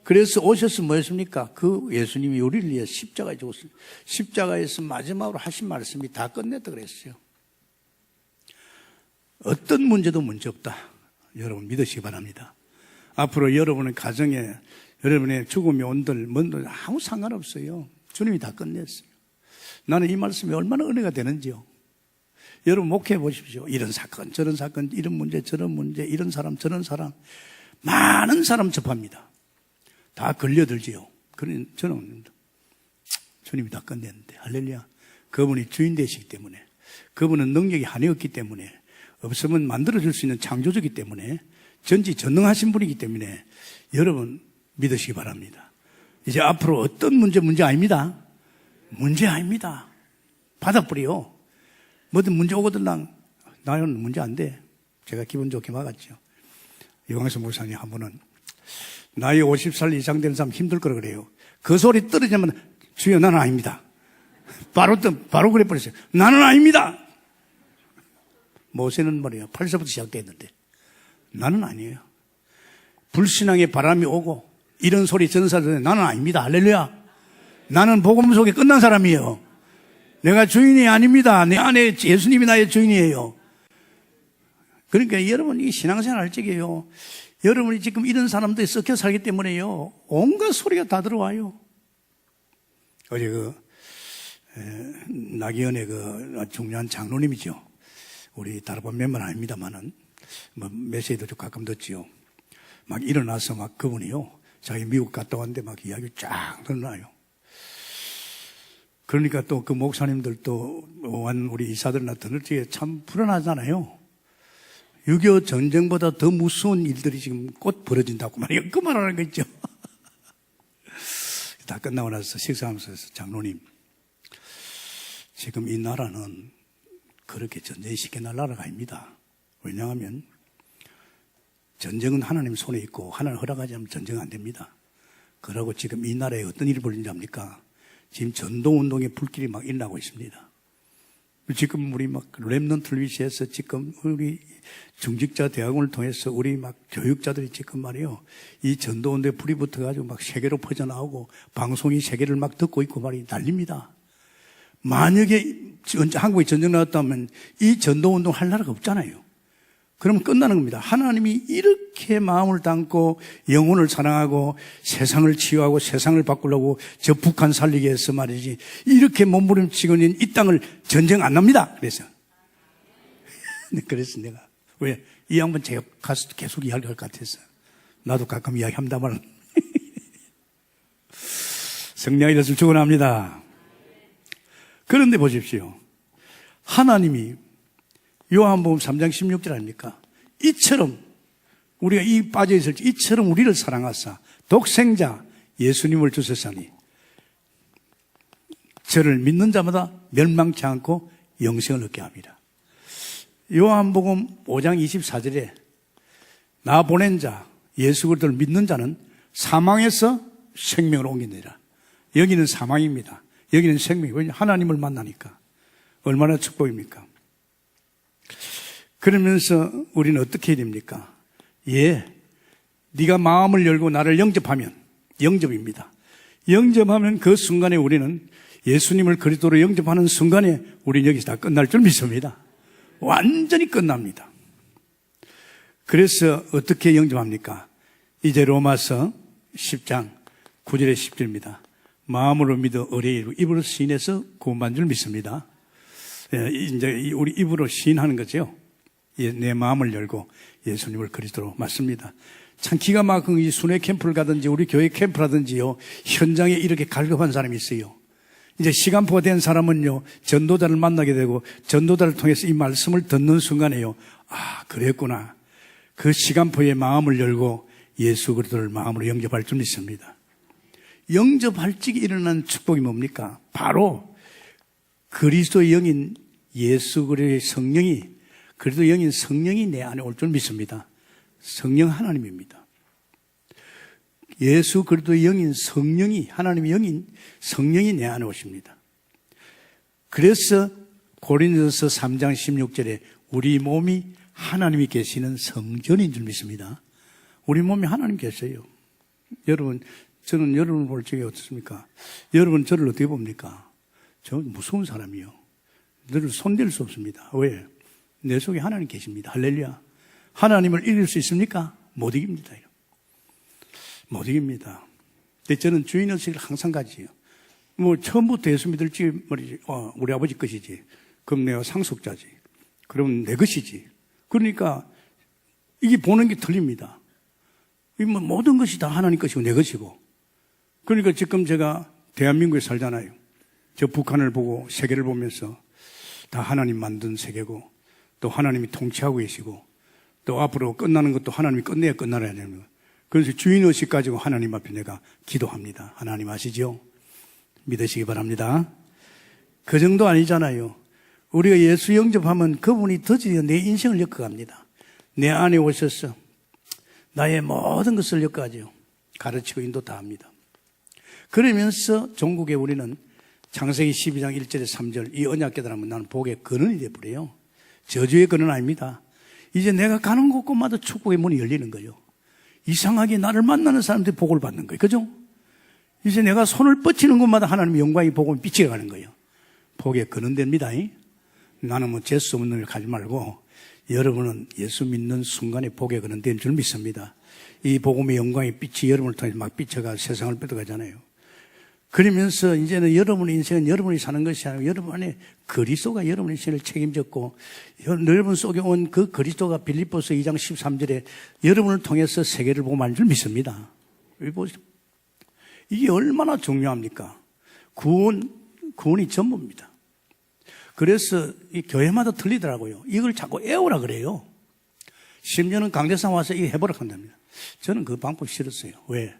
그래서 오셔서 뭐였습니까? 그 예수님이 우리를 위해 십자가에 죽었어요. 십자가에서 마지막으로 하신 말씀이 다 끝냈다 그랬어요. 어떤 문제도 문제 없다. 여러분 믿으시기 바랍니다. 앞으로 여러분의 가정에 여러분의 죽음이 온들 뭔들 아무 상관없어요. 주님이 다 끝냈어요. 나는 이 말씀이 얼마나 은혜가 되는지요. 여러분 목회해 보십시오. 이런 사건 저런 사건 이런 문제 저런 문제 이런 사람 저런 사람 많은 사람 접합니다. 다 걸려들지요. 그런 저는 주님이 다 끝냈는데 할렐루야. 그분이 주인 되시기 때문에 그분은 능력이 한이 없기 때문에 없으면 만들어줄 수 있는 창조주이기 때문에 전지전능하신 분이기 때문에 여러분 믿으시기 바랍니다. 이제 앞으로 어떤 문제 아닙니다. 문제 아닙니다. 받아버려. 뭐든 문제 오거들랑 나는 문제 안 돼. 제가 기분 좋게 막았죠. 이광수 목사님 한 분은 나이 50살 이상 된 사람 힘들 거라 그래요. 그 소리 떨어지면 주여 나는 아닙니다. 바로 그래 버렸어요. 나는 아닙니다. 모세는 말이에요. 8세부터 시작됐는데 나는 아니에요. 불신앙의 바람이 오고 이런 소리 전사들 나는 아닙니다. 할렐루야. 나는 복음 속에 끝난 사람이에요. 내가 주인이 아닙니다. 내 안에 예수님이 나의 주인이에요. 그러니까 여러분 이 신앙생활 할 적에요. 여러분이 지금 이런 사람들이 섞여 살기 때문에요. 온갖 소리가 다 들어와요. 어제 나기현의 중요한 장로님이죠. 우리 다르반 멤버는 아닙니다만은 뭐 메시지도 좀 가끔 듣지요. 막 일어나서 막 그분이요. 자기 미국 갔다 왔는데 막 이야기 쫙 들어놔요. 그러니까 또 그 목사님들도 우리 이사들이나 들을 적에 참 불안하잖아요. 6.25 전쟁보다 더 무서운 일들이 지금 곧 벌어진다고 말이에요. 그 말하는 거 있죠. 다 끝나고 나서 식사하면서 장로님, 지금 이 나라는 그렇게 전쟁이 쉽게 날 나라가 아닙니다. 왜냐하면 전쟁은 하나님 손에 있고 하나님 허락하지 않으면 전쟁은 안 됩니다. 그러고 지금 이 나라에 어떤 일이 벌어진지 압니까? 지금 전도운동의 불길이 막 일어나고 있습니다. 지금 우리 막 랩넌트를 위시해서 지금 우리 중직자 대학원을 통해서 우리 막 교육자들이 지금 말이요. 이 전도운동에 불이 붙어가지고 막 세계로 퍼져나오고 방송이 세계를 막 듣고 있고 말이 난립니다. 만약에 한국에 전쟁 나왔다면 이 전도운동 할 나라가 없잖아요. 그러면 끝나는 겁니다. 하나님이 이렇게 마음을 담고 영혼을 사랑하고 세상을 치유하고 세상을 바꾸려고 저 북한 살리기 위해서 말이지 이렇게 몸부림치고 있는 이 땅을 전쟁 안 납니다. 그래서 내가 왜 이 양반 제가 가서 계속 이야기할 것 같아서 나도 가끔 이야기합니다만 성령이 됐을 축원합니다. 그런데 보십시오. 하나님이 요한복음 3장 16절 아닙니까? 이처럼 우리가 이 빠져있을 때 이처럼 우리를 사랑하사 독생자 예수님을 주셨사니 저를 믿는 자마다 멸망치 않고 영생을 얻게 합니다. 요한복음 5장 24절에 나 보낸 자 예수 그리스도를 믿는 자는 사망에서 생명으로 옮긴다니라. 여기는 사망입니다. 여기는 생명이에요. 왜냐하면 하나님을 만나니까. 얼마나 축복입니까? 그러면서 우리는 어떻게 해야 됩니까? 네가 마음을 열고 나를 영접하면 영접입니다. 영접하면 그 순간에 우리는 예수님을 그리스도로 영접하는 순간에 우리는 여기서 다 끝날 줄 믿습니다. 완전히 끝납니다. 그래서 어떻게 영접합니까? 이제 로마서 10장 9절에 10절입니다. 마음으로 믿어 의뢰 이루고 입으로 시인해서 구원받는 줄 믿습니다. 이제 우리 입으로 시인하는 거죠. 내 마음을 열고 예수님을 그리스도로 맞습니다. 참 기가 막힌 이 순회 캠프를 가든지 우리 교회 캠프라든지요, 현장에 이렇게 갈급한 사람이 있어요. 이제 시간표가 된 사람은요, 전도자를 만나게 되고 전도자를 통해서 이 말씀을 듣는 순간에요, 아, 그랬구나. 그 시간표에 마음을 열고 예수 그리스도를 마음으로 영접할 줄 믿습니다. 영접할 적에 일어난 축복이 뭡니까? 바로 그리스도의 영인 예수 그리스도의 성령이, 그리스도의 영인 성령이 내 안에 올 줄 믿습니다. 성령 하나님입니다. 예수 그리스도의 영인 성령이, 하나님의 영인 성령이 내 안에 오십니다. 그래서 고린도서 3장 16절에 우리 몸이 하나님이 계시는 성전인 줄 믿습니다. 우리 몸이 하나님 계세요. 여러분, 저는 여러분을 볼 적이 어떻습니까? 여러분 저를 어떻게 봅니까? 저 무서운 사람이요. 너를 손댈 수 없습니다. 왜? 내 속에 하나님 계십니다. 할렐루야. 하나님을 이길 수 있습니까? 못 이깁니다. 못 이깁니다. 근데 저는 주인의식을 항상 가지요. 뭐 처음부터 예수 믿을지 말이지, 우리 아버지 것이지. 그럼 내가 상속자지. 그럼 내 것이지. 그러니까 이게 보는 게 틀립니다. 뭐 모든 것이 다 하나님 것이고 내 것이고. 그러니까 지금 제가 대한민국에 살잖아요. 저 북한을 보고 세계를 보면서 다 하나님 만든 세계고 또 하나님이 통치하고 계시고 또 앞으로 끝나는 것도 하나님이 끝내야 끝나야 되는 거예요. 그래서 주인의식 가지고 하나님 앞에 내가 기도합니다. 하나님 아시죠? 믿으시기 바랍니다. 그 정도 아니잖아요. 우리가 예수 영접하면 그분이 드디어 내 인생을 엮어갑니다. 내 안에 오셔서 나의 모든 것을 엮어가지고 가르치고 인도 다 합니다. 그러면서 종국에 우리는 창세기 12장 1절에 3절 이 언약 깨달으면 나는 복의 근원이 되어버려요. 저주의 근원 아닙니다. 이제 내가 가는 곳곳마다 축복의 문이 열리는 거예요. 이상하게 나를 만나는 사람들이 복을 받는 거예요. 그죠? 이제 내가 손을 뻗치는 곳마다 하나님의 영광이 복음이 비치게 가는 거예요. 복의 근원 됩니다. 나는 뭐 재수 없는 일 가지 말고 여러분은 예수 믿는 순간에 복의 근원 된 줄 믿습니다. 이 복음의 영광의 빛이 여러분을 통해서 막 비쳐가 세상을 뺏어가잖아요. 그러면서 이제는 여러분의 인생은 여러분이 사는 것이 아니고 여러분 안에 그리스도가 여러분의 인생을 책임졌고 여러분 속에 온 그 그리스도가 빌립보서 2장 13절에 여러분을 통해서 세계를 보고 말 줄 믿습니다. 이게 얼마나 중요합니까? 구원이 전부입니다. 그래서 이 교회마다 틀리더라고요. 이걸 자꾸 애우라 그래요. 심지어는 강대상 와서 이거 해보라 한답니다. 저는 그 방법 싫었어요. 왜?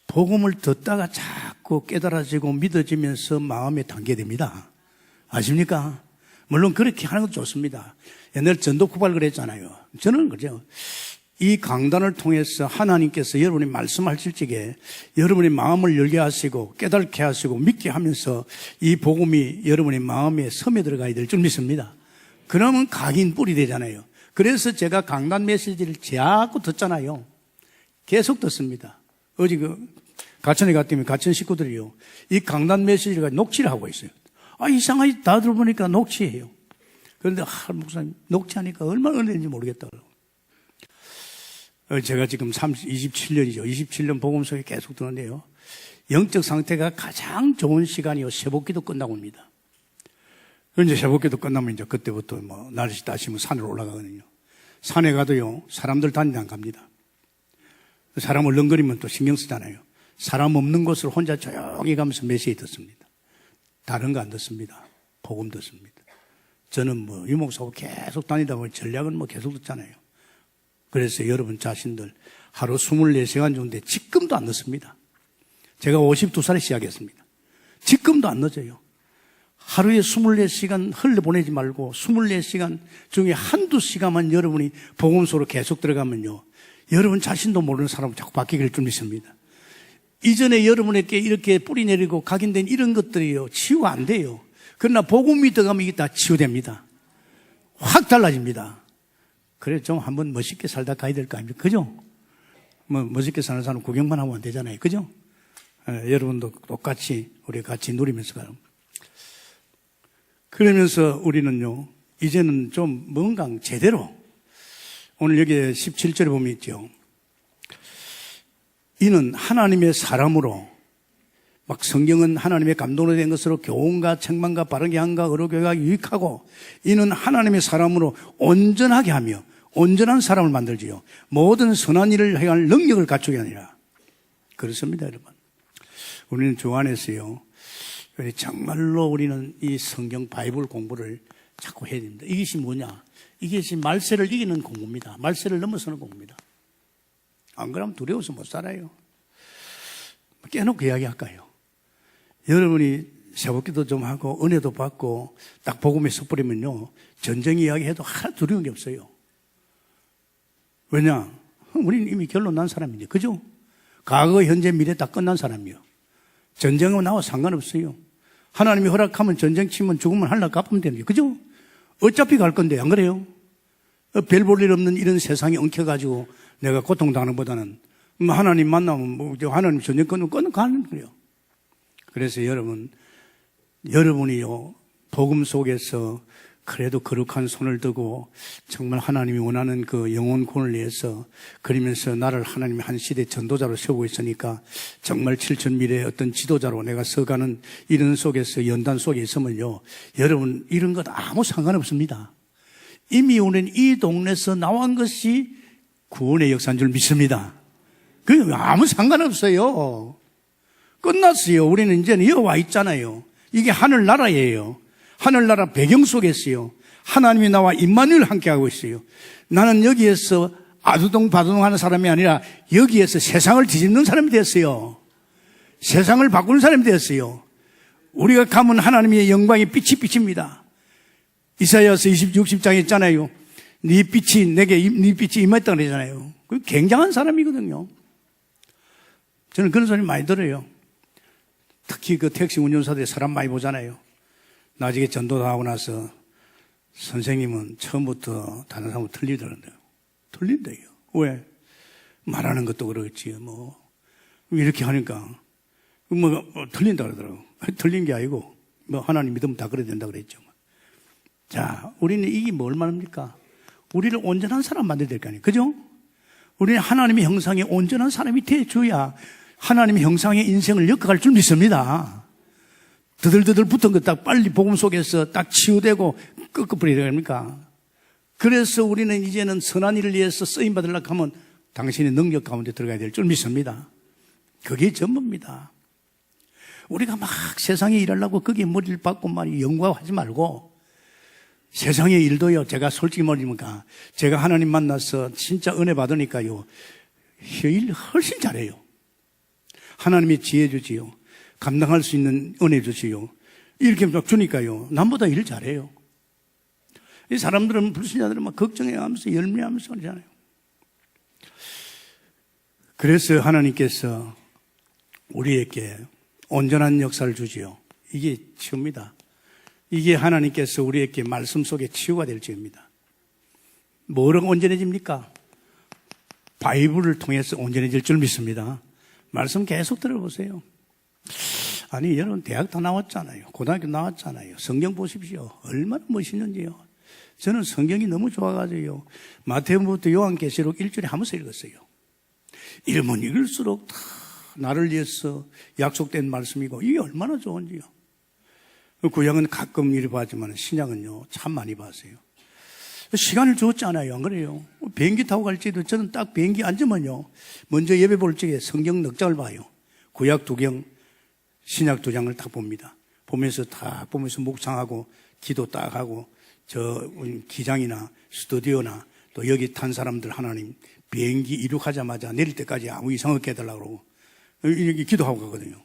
복음을 듣다가 자꾸 깨달아지고 믿어지면서 마음에 담게 됩니다. 아십니까? 물론 그렇게 하는 것도 좋습니다. 옛날에 전도쿠발 그랬잖아요. 저는 그죠. 이 강단을 통해서 하나님께서 여러분이 말씀하실 적에 여러분의 마음을 열게 하시고 깨닫게 하시고 믿게 하면서 이 복음이 여러분의 마음에 섬에 들어가야 될 줄 믿습니다. 그러면 각인 뿔이 되잖아요. 그래서 제가 강단 메시지를 자꾸 듣잖아요. 계속 듣습니다. 어제 가천에 갔더니 가천 식구들이요. 이 강단 메시지를 녹취를 하고 있어요. 이상하게 다 들어보니까 녹취해요. 그런데, 목사님, 녹취하니까 얼마나 은혜인지 모르겠다고. 제가 지금 27년이죠. 27년 복음 속에 계속 듣는데요. 영적 상태가 가장 좋은 시간이요. 새벽기도 끝나고 옵니다. 이제 새벽기도 끝나면 이제 그때부터 날씨 따시면 산으로 올라가거든요. 산에 가도요, 사람들 다니는 안 갑니다. 사람 얼렁거리면 또 신경 쓰잖아요. 사람 없는 곳을 혼자 조용히 가면서 메시지 듣습니다. 다른 거 안 듣습니다. 복음 듣습니다. 저는 유목사하고 계속 다니다 보면 전략은 계속 듣잖아요. 그래서 여러분 자신들 하루 24시간 정도인데 지금도 안 늦습니다. 제가 52살에 시작했습니다. 지금도 안 늦어요. 하루에 24시간 흘려보내지 말고 24시간 중에 한두 시간만 여러분이 복음소로 계속 들어가면요. 여러분 자신도 모르는 사람은 자꾸 바뀌길 줄 믿습니다. 이전에 여러분에게 이렇게 뿌리 내리고 각인된 이런 것들이요. 치유가 안 돼요. 그러나 복음이 들어가면 이게 다 치유됩니다. 확 달라집니다. 그래 좀 한번 멋있게 살다 가야 될 거 아닙니까? 그죠? 뭐 멋있게 사는 사람 구경만 하면 안 되잖아요. 그죠? 여러분도 똑같이 우리 같이 누리면서 가요. 그러면서 우리는요, 이제는 좀 뭔가 제대로, 오늘 여기 17절에 보면 있죠. 이는 하나님의 사람으로, 막 성경은 하나님의 감동으로 된 것으로 교훈과 책망과 바르게 함과 의로교가 유익하고, 이는 하나님의 사람으로 온전하게 하며 온전한 사람을 만들지요. 모든 선한 일을 행할 능력을 갖추게 하니라. 그렇습니다, 여러분. 우리는 주 안에서요, 정말로 우리는 이 성경 바이블 공부를 자꾸 해야 됩니다. 이것이 뭐냐? 이것이 말세를 이기는 공부입니다. 말세를 넘어서는 공부입니다. 안 그러면 두려워서 못 살아요. 깨놓고 이야기할까요? 여러분이 새벽기도 좀 하고 은혜도 받고 딱 복음에 섣버리면요, 전쟁 이야기해도 하나 두려운 게 없어요. 왜냐? 우리는 이미 결론 난 사람인데, 그죠? 과거, 현재, 미래 다 끝난 사람이요. 전쟁은 나와 상관없어요. 하나님이 허락하면 전쟁 치면 죽으면 하늘나라 갚으면 됩니다. 그죠? 어차피 갈 건데, 안 그래요? 별 볼 일 없는 이런 세상에 엉켜가지고 내가 고통당하는 보다는 하나님 만나면 하나님 전쟁 끊으면 가는 거예요. 그래서 여러분이요, 복음 속에서 그래도 거룩한 손을 들고 정말 하나님이 원하는 그 영혼 구원을 위해서 그러면서 나를 하나님의 한 시대 전도자로 세우고 있으니까 정말 7천 미래의 어떤 지도자로 내가 서가는 이런 속에서 연단 속에 있으면요, 여러분 이런 것 아무 상관없습니다. 이미 우리는 이 동네에서 나온 것이 구원의 역사인 줄 믿습니다. 그 아무 상관없어요. 끝났어요. 우리는 이제는 여기 와 있잖아요. 이게 하늘나라예요. 하늘나라 배경 속에서요, 하나님이 나와 임마누엘 함께하고 있어요. 나는 여기에서 아두동바두동 하는 사람이 아니라 여기에서 세상을 뒤집는 사람이 됐어요. 세상을 바꾸는 사람이 됐어요. 우리가 가면 하나님의 영광이 빛이 비칩니다. 이사야서 60장에 있잖아요. 네 빛이 임했다고 그러잖아요. 그 굉장한 사람이거든요. 저는 그런 소리 많이 들어요. 특히 그 택시 운전사들이 사람 많이 보잖아요. 나중에 전도 하고 나서 선생님은 처음부터 다른 사람하고 틀리더라고요. 틀린대요. 왜? 말하는 것도 그렇지, 이렇게 하니까, 틀린다 그러더라고. 틀린 게 아니고, 하나님 믿으면 다 그래야 된다 그랬죠. 자, 우리는 이게 뭘 말합니까? 우리를 온전한 사람 만들어야 될 거 아니에요. 그죠? 우리는 하나님의 형상에 온전한 사람이 돼줘야 하나님의 형상의 인생을 엮어갈 줄 믿습니다. 드들드들 붙은 거 딱 빨리 복음 속에서 딱 치유되고 끄끄버리려 합니까? 그래서 우리는 이제는 선한 일을 위해서 쓰임받으려고 하면 당신의 능력 가운데 들어가야 될 줄 믿습니다. 그게 전부입니다. 우리가 막 세상에 일하려고 거기에 머리를 박고 연구하지 말고, 세상의 일도요, 제가 솔직히 말하니까 제가 하나님 만나서 진짜 은혜 받으니까요, 일 훨씬 잘해요. 하나님이 지혜 주지요. 감당할 수 있는 은혜 주시요. 이렇게 막 주니까요, 남보다 일 잘해요. 이 사람들은, 불신자들은 막 걱정해 하면서 열매하면서 그러잖아요. 그래서 하나님께서 우리에게 온전한 역사를 주지요. 이게 치유입니다. 이게 하나님께서 우리에게 말씀 속에 치유가 될 지입니다. 뭐로 온전해집니까? 바이블을 통해서 온전해질 줄 믿습니다. 말씀 계속 들어보세요. 아니, 여러분 대학 다 나왔잖아요. 고등학교 나왔잖아요. 성경 보십시오. 얼마나 멋있는지요. 저는 성경이 너무 좋아가지고요, 마태복음부터 요한계시록 일주일에 한 번씩 읽었어요. 읽으면 읽을수록 다 나를 위해서 약속된 말씀이고, 이게 얼마나 좋은지요. 구약은 가끔 이리 봤지만 신약은요, 참 많이 봤어요. 시간을 주었잖아요. 안 그래요? 비행기 타고 갈 때도 저는 딱 비행기 앉으면요, 먼저 예배 볼 적에 성경 넉 장을 봐요. 구약 2경, 신약 2장을 딱 봅니다. 보면서 묵상하고 기도 딱 하고, 저 기장이나 스튜디오나 또 여기 탄 사람들 하나님 비행기 이륙하자마자 내릴 때까지 아무 이상 없게 해달라고 그러고 이렇게 기도하고 가거든요.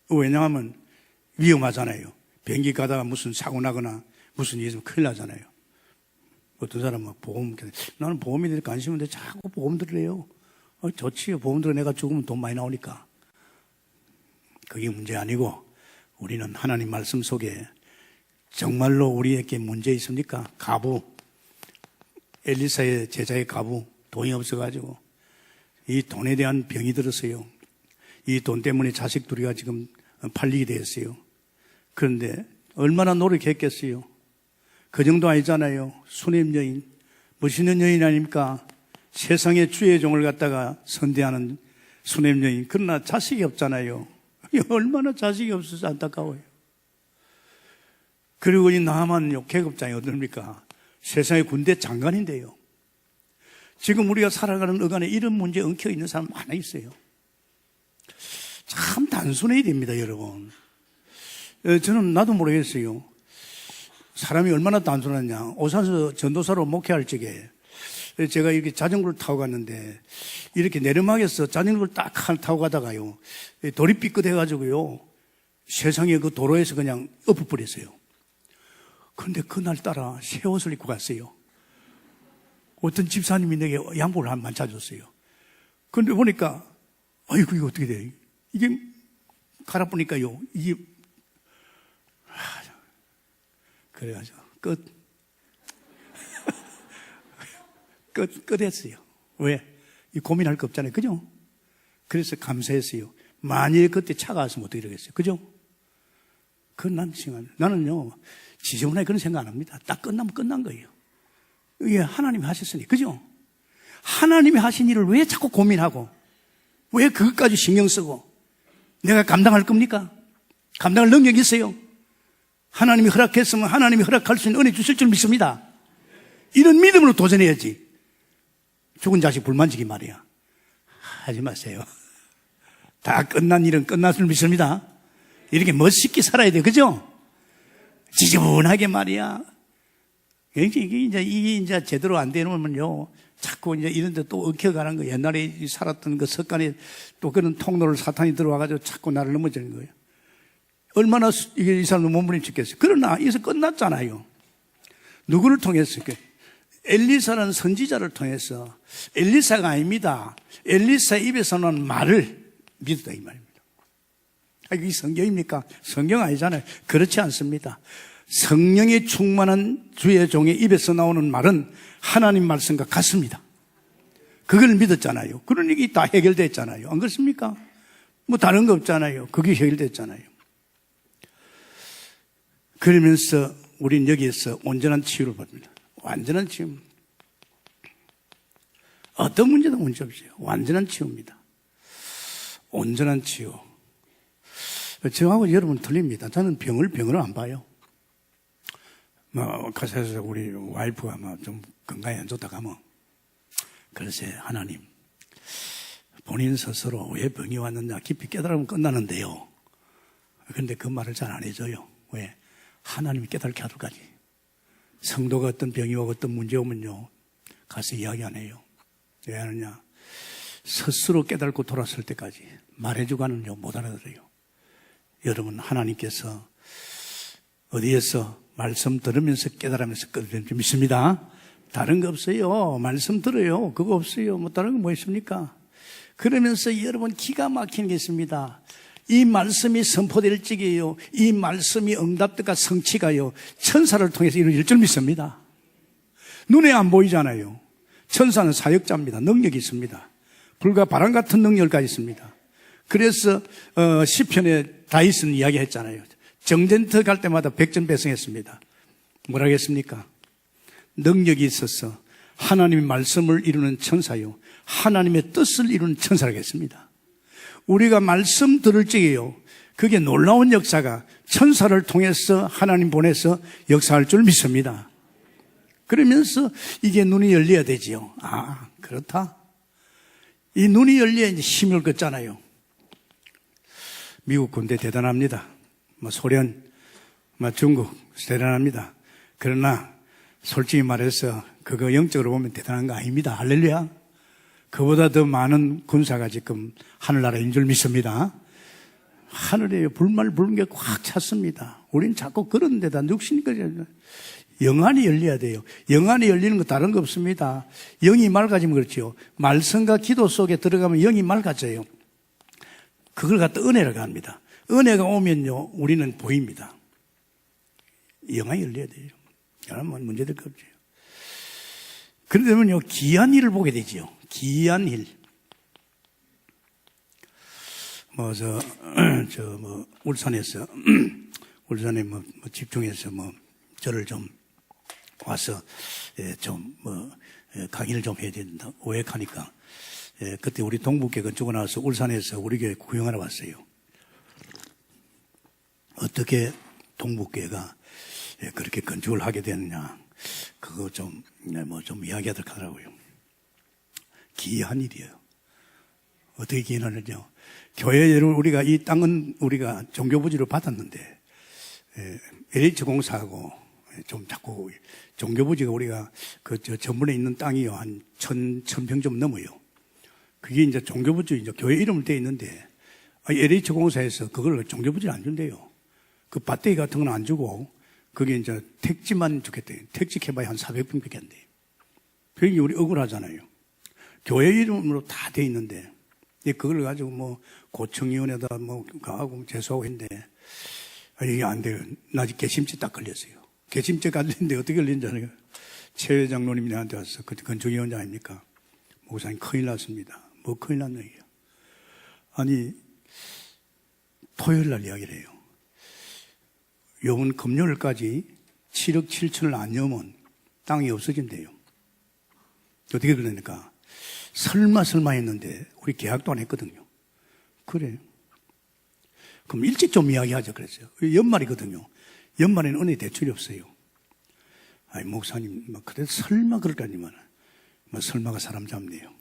왜냐하면 위험하잖아요. 비행기 가다가 무슨 사고 나거나 무슨 일이 있으면 큰일 나잖아요. 어떤 사람은 보험, 나는 보험에 대해 관심 있는데 자꾸 보험 들으래요. 좋지요. 보험 들어 내가 죽으면 돈 많이 나오니까. 그게 문제 아니고, 우리는 하나님 말씀 속에 정말로 우리에게 문제 있습니까? 가부, 엘리사의 제자의 가부, 돈이 없어가지고 이 돈에 대한 병이 들었어요. 이 돈 때문에 자식 둘이가 지금 팔리게 되었어요. 그런데 얼마나 노력했겠어요. 그 정도 아니잖아요. 수냄 여인, 멋있는 여인 아닙니까? 세상의 주의 종을 갖다가 선대하는 수냄 여인. 그러나 자식이 없잖아요. 얼마나 자식이 없어서 안타까워요. 그리고 이 나만요, 계급장이 어딥니까? 세상의 군대 장관인데요. 지금 우리가 살아가는 어간에 이런 문제에 엉켜 있는 사람 많아 있어요. 참 단순해야 됩니다, 여러분. 저는 나도 모르겠어요. 사람이 얼마나 단순하냐. 오산서 전도사로 목회할 적에 제가 이렇게 자전거를 타고 갔는데 이렇게 내리막에서 자전거를 딱 타고 가다가요, 돌이 삐끗해가지고요, 세상에 그 도로에서 그냥 엎어버렸어요. 그런데 그날따라 새 옷을 입고 갔어요. 어떤 집사님이 내게 양복을 한 만져줬어요. 그런데 보니까, 아이고, 이거 어떻게 돼? 이게 갈아보니까요, 이게, 그래가지고, 끝 했어요. 왜? 이 고민할 거 없잖아요. 그죠? 그래서 감사했어요. 만일 그때 차가 왔으면 어떻게 되겠어요? 그죠? 난 시간. 나는요, 지저분하게 그런 생각 안 합니다. 딱 끝나면 끝난 거예요. 이게 하나님이 하셨으니, 그죠? 하나님이 하신 일을 왜 자꾸 고민하고, 왜 그것까지 신경 쓰고, 내가 감당할 겁니까? 감당할 능력이 있어요. 하나님이 허락했으면 하나님이 허락할 수 있는 은혜 주실 줄 믿습니다. 이런 믿음으로 도전해야지. 죽은 자식 불만지기 말이야. 하지 마세요. 다 끝난 일은 끝날 줄 믿습니다. 이렇게 멋있게 살아야 돼, 그죠? 지저분하게 말이야. 이게 이제 제대로 안 되면요, 자꾸 이제 이런 데 또 엉켜가는 거. 옛날에 살았던 그 습관에 또 그런 통로를 사탄이 들어와가지고 자꾸 나를 넘어지는 거예요. 얼마나 이 사람을 몸부림쳤겠어요. 그러나 이에서 끝났잖아요. 누구를 통해서? 엘리사라는 선지자를 통해서, 엘리사가 아닙니다. 엘리사 입에서 나온 말을 믿었다, 이 말입니다. 이게 성경입니까? 성경 아니잖아요. 그렇지 않습니다. 성령이 충만한 주의 종의 입에서 나오는 말은 하나님 말씀과 같습니다. 그걸 믿었잖아요. 그러니까 이게 다 해결됐잖아요. 안 그렇습니까? 뭐 다른 거 없잖아요. 그게 해결됐잖아요. 그러면서 우린 여기에서 온전한 치유를 받습니다. 완전한 치유. 어떤 문제도 문제 없어요. 완전한 치유입니다. 온전한 치유. 저하고 여러분 틀립니다. 저는 병을 병으로 안 봐요. 가사에서 우리 와이프가 좀 건강이 안 좋다 가면, 글쎄, 하나님, 본인 스스로 왜 병이 왔느냐 깊이 깨달으면 끝나는데요. 그런데 그 말을 잘 안 해줘요. 왜? 하나님이 깨닫게 하도록 하지. 성도가 어떤 병이 오고 어떤 문제 오면요, 가서 이야기 안 해요. 왜 하느냐? 스스로 깨닫고 돌아설 때까지 말해주고는요, 못 알아들어요. 여러분, 하나님께서 어디에서 말씀 들으면서 깨달으면서 끝을 좀 믿습니다. 다른 거 없어요. 말씀 들어요. 그거 없어요. 뭐 다른 거 뭐 있습니까? 그러면서 여러분 기가 막히는 게 있습니다. 이 말씀이 선포될 적이에요. 이 말씀이 응답과 성취가요, 천사를 통해서 이루어질 줄 믿습니다. 눈에 안 보이잖아요. 천사는 사역자입니다. 능력이 있습니다. 불과 바람 같은 능력까지 있습니다. 그래서 시편에 다윗은 이야기했잖아요. 정전터 갈 때마다 백전백승했습니다. 뭐라 했습니까? 능력이 있어서 하나님의 말씀을 이루는 천사요, 하나님의 뜻을 이루는 천사라고 했습니다. 우리가 말씀 들을 적에요, 그게 놀라운 역사가 천사를 통해서 하나님 보내서 역사할 줄 믿습니다. 그러면서 이게 눈이 열려야 되지요. 아, 그렇다. 이 눈이 열려야 이제 힘을 얻잖아요. 미국 군대 대단합니다. 소련, 중국 대단합니다. 그러나 솔직히 말해서 그거 영적으로 보면 대단한 거 아닙니다. 할렐루야. 그보다 더 많은 군사가 지금 하늘나라인 줄 믿습니다. 하늘에 불말 부른 게 꽉 찼습니다. 우린 자꾸 그런 데다 눅시니까 영안이 열려야 돼요. 영안이 열리는 거 다른 거 없습니다. 영이 맑아지면 그렇죠. 말씀과 기도 속에 들어가면 영이 맑아져요. 그걸 갖다 은혜라고 합니다. 은혜가 오면요, 우리는 보입니다. 영안이 열려야 돼요. 여러분, 문제될 거 없죠. 그러면요, 기이한 일을 보게 되지요. 기이한 일. 울산에서, 울산에 집중해서 저를 좀 와서, 강의를 좀 해야 된다. 오해하니까. 그때 우리 동북교회 건축을 나와서 울산에서 우리 교회 구경하러 왔어요. 어떻게 동북교회가 그렇게 건축을 하게 됐느냐. 그거 좀 이야기하도록 하더라고요. 기이한 일이에요. 어떻게 기이한 일이요? 교회를 우리가 이 땅은 우리가 종교부지로 받았는데, LH 공사하고 좀 자꾸 종교부지가 우리가 전문에 있는 땅이요. 한 1000평 좀 넘어요. 그게 이제 종교부지, 이제 교회 이름을 떼어 있는데, LH 공사에서 그걸 종교부지를 안 준대요. 그 밭대기 같은 건 안 주고, 그게 이제 택지만 주겠대요. 택지 해봐야 한 400평밖에 안 돼요. 그게 우리 억울하잖아요. 교회 이름으로 다 돼 있는데, 그걸 가지고 고청위원회다 가고 재수하고 했는데, 이게 안 돼요. 나 아직 개심죄 딱 걸렸어요. 개심죄 걸렸는데 어떻게 걸린지 알아요? 최 장로님이 나한테 와서, 그때 건축위원장 아닙니까? 목사님 큰일 났습니다. 뭐 큰일 났나 이게. 아니, 토요일 날 이야기를 해요. 요번 금요일까지 7억 7천을 안 넣으면 땅이 없어진대요. 어떻게 그러니까 설마 했는데 우리 계약도 안 했거든요. 그래. 그럼 일찍 좀 이야기하자 그랬어요. 연말이거든요. 연말에는 은행 대출이 없어요. 아니 목사님 그래도 설마 그럴까니만 설마가 사람 잡네요.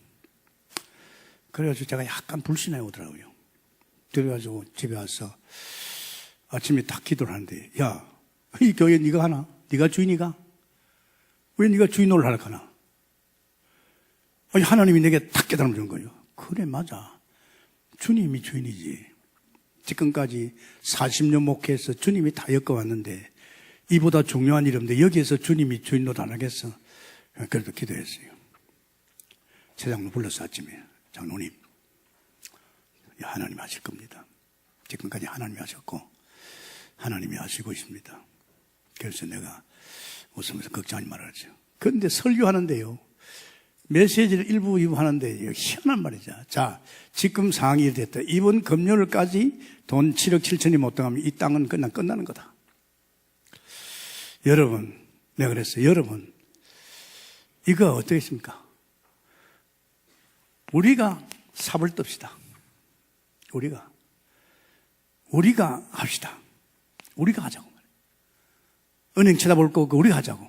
그래가지고 제가 약간 불신해 오더라고요. 그래가지고 집에 와서 아침에 딱 기도를 하는데, 야, 이 교회 네가 하나? 네가 주인이가? 왜 네가 주인 노릇 하라 하나? 아니, 하나님이 내게 딱 깨달음 준 거예요. 그래, 맞아. 주님이 주인이지. 지금까지 40년 목회해서 주님이 다 엮어왔는데, 이보다 중요한 일인데, 여기에서 주님이 주인 노릇 안 하겠어? 그래도 기도했어요. 최 장로 불러서 아침에, 장로님, 하나님 하실 겁니다. 지금까지 하나님이 하셨고, 하나님이 하시고 있습니다. 그래서 내가 웃으면서 걱정하지 말아야죠. 그런데 설교하는데요. 메시지를 일부 하는데 희한한 말이죠. 자, 지금 상황이 됐다. 이번 금요일까지 돈 7억 7천이 못 들어가면 이 땅은 그냥 끝나는 거다. 여러분, 내가 그랬어요. 여러분, 이거 어떻겠습니까? 우리가 삽을 떱시다. 우리가 합시다. 우리가 하자고. 은행 쳐다볼 거 없고 우리가 하자고.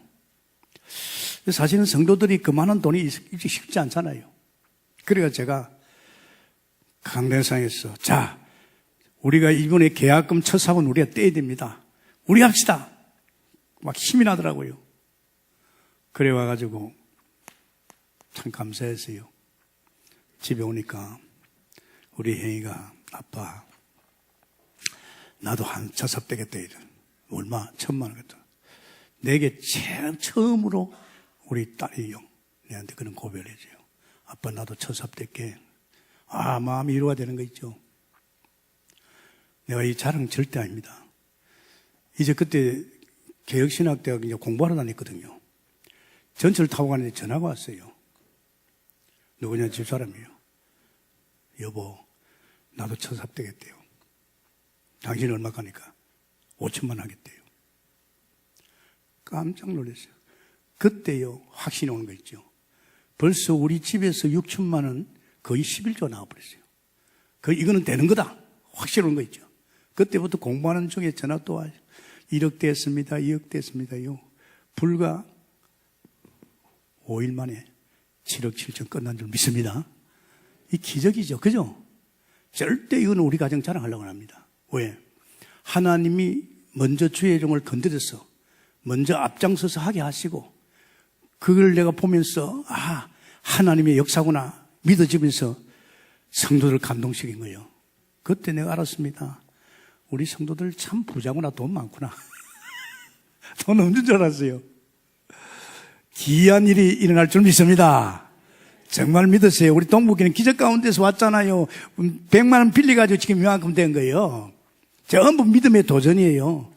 사실은 성도들이 그만한 돈이 있기 쉽지 않잖아요. 그래서 제가 강대상에서 자, 우리가 이번에 계약금 첫 삽은 우리가 떼야 됩니다. 우리 합시다. 막 힘이 나더라고요. 그래 와가지고 참 감사했어요. 집에 오니까 우리 형이가 아빠 나도 한 첫 삽 되겠다 이런. 얼마? 1,000만 원 같다. 내게 처음으로 우리 딸이 내한테 그런 고백을 해줘요. 아빠 나도 첫 삽 될게. 아, 마음이 위로가 되는 거 있죠. 내가 이 자랑 절대 아닙니다. 이제 그때 개혁신학대학 이제 공부하러 다녔거든요. 전철 타고 가는데 전화가 왔어요. 누구냐 집사람이에요. 여보, 나도 첫 삽 되겠대요. 당신이 얼마 가니까 5천만 하겠대요. 깜짝 놀랐어요. 그때요 확신이 오는 거 있죠. 벌써 우리 집에서 6천만 원 거의 11조 나와버렸어요. 이거는 되는 거다. 확실히 오는 거 있죠. 그때부터 공부하는 중에 전화 또 와요. 1억 됐습니다. 2억 됐습니다요. 불과 5일 만에 7억 7천 끝난 줄 믿습니다. 이 기적이죠. 그죠? 절대 이거는 우리 가정 자랑하려고 합니다. 왜? 하나님이 먼저 주의 이름을 건드려서 먼저 앞장서서 하게 하시고 그걸 내가 보면서 아, 하나님의 역사구나 믿어지면서 성도들 감동시킨 거예요. 그때 내가 알았습니다. 우리 성도들 참 부자구나. 돈 많구나. 돈 없는 줄 알았어요. 기이한 일이 일어날 줄 믿습니다. 정말 믿으세요. 우리 동북교는 기적 가운데서 왔잖아요. 100만 원 빌려가지고 지금 이만큼 된 거예요. 전부 믿음의 도전이에요.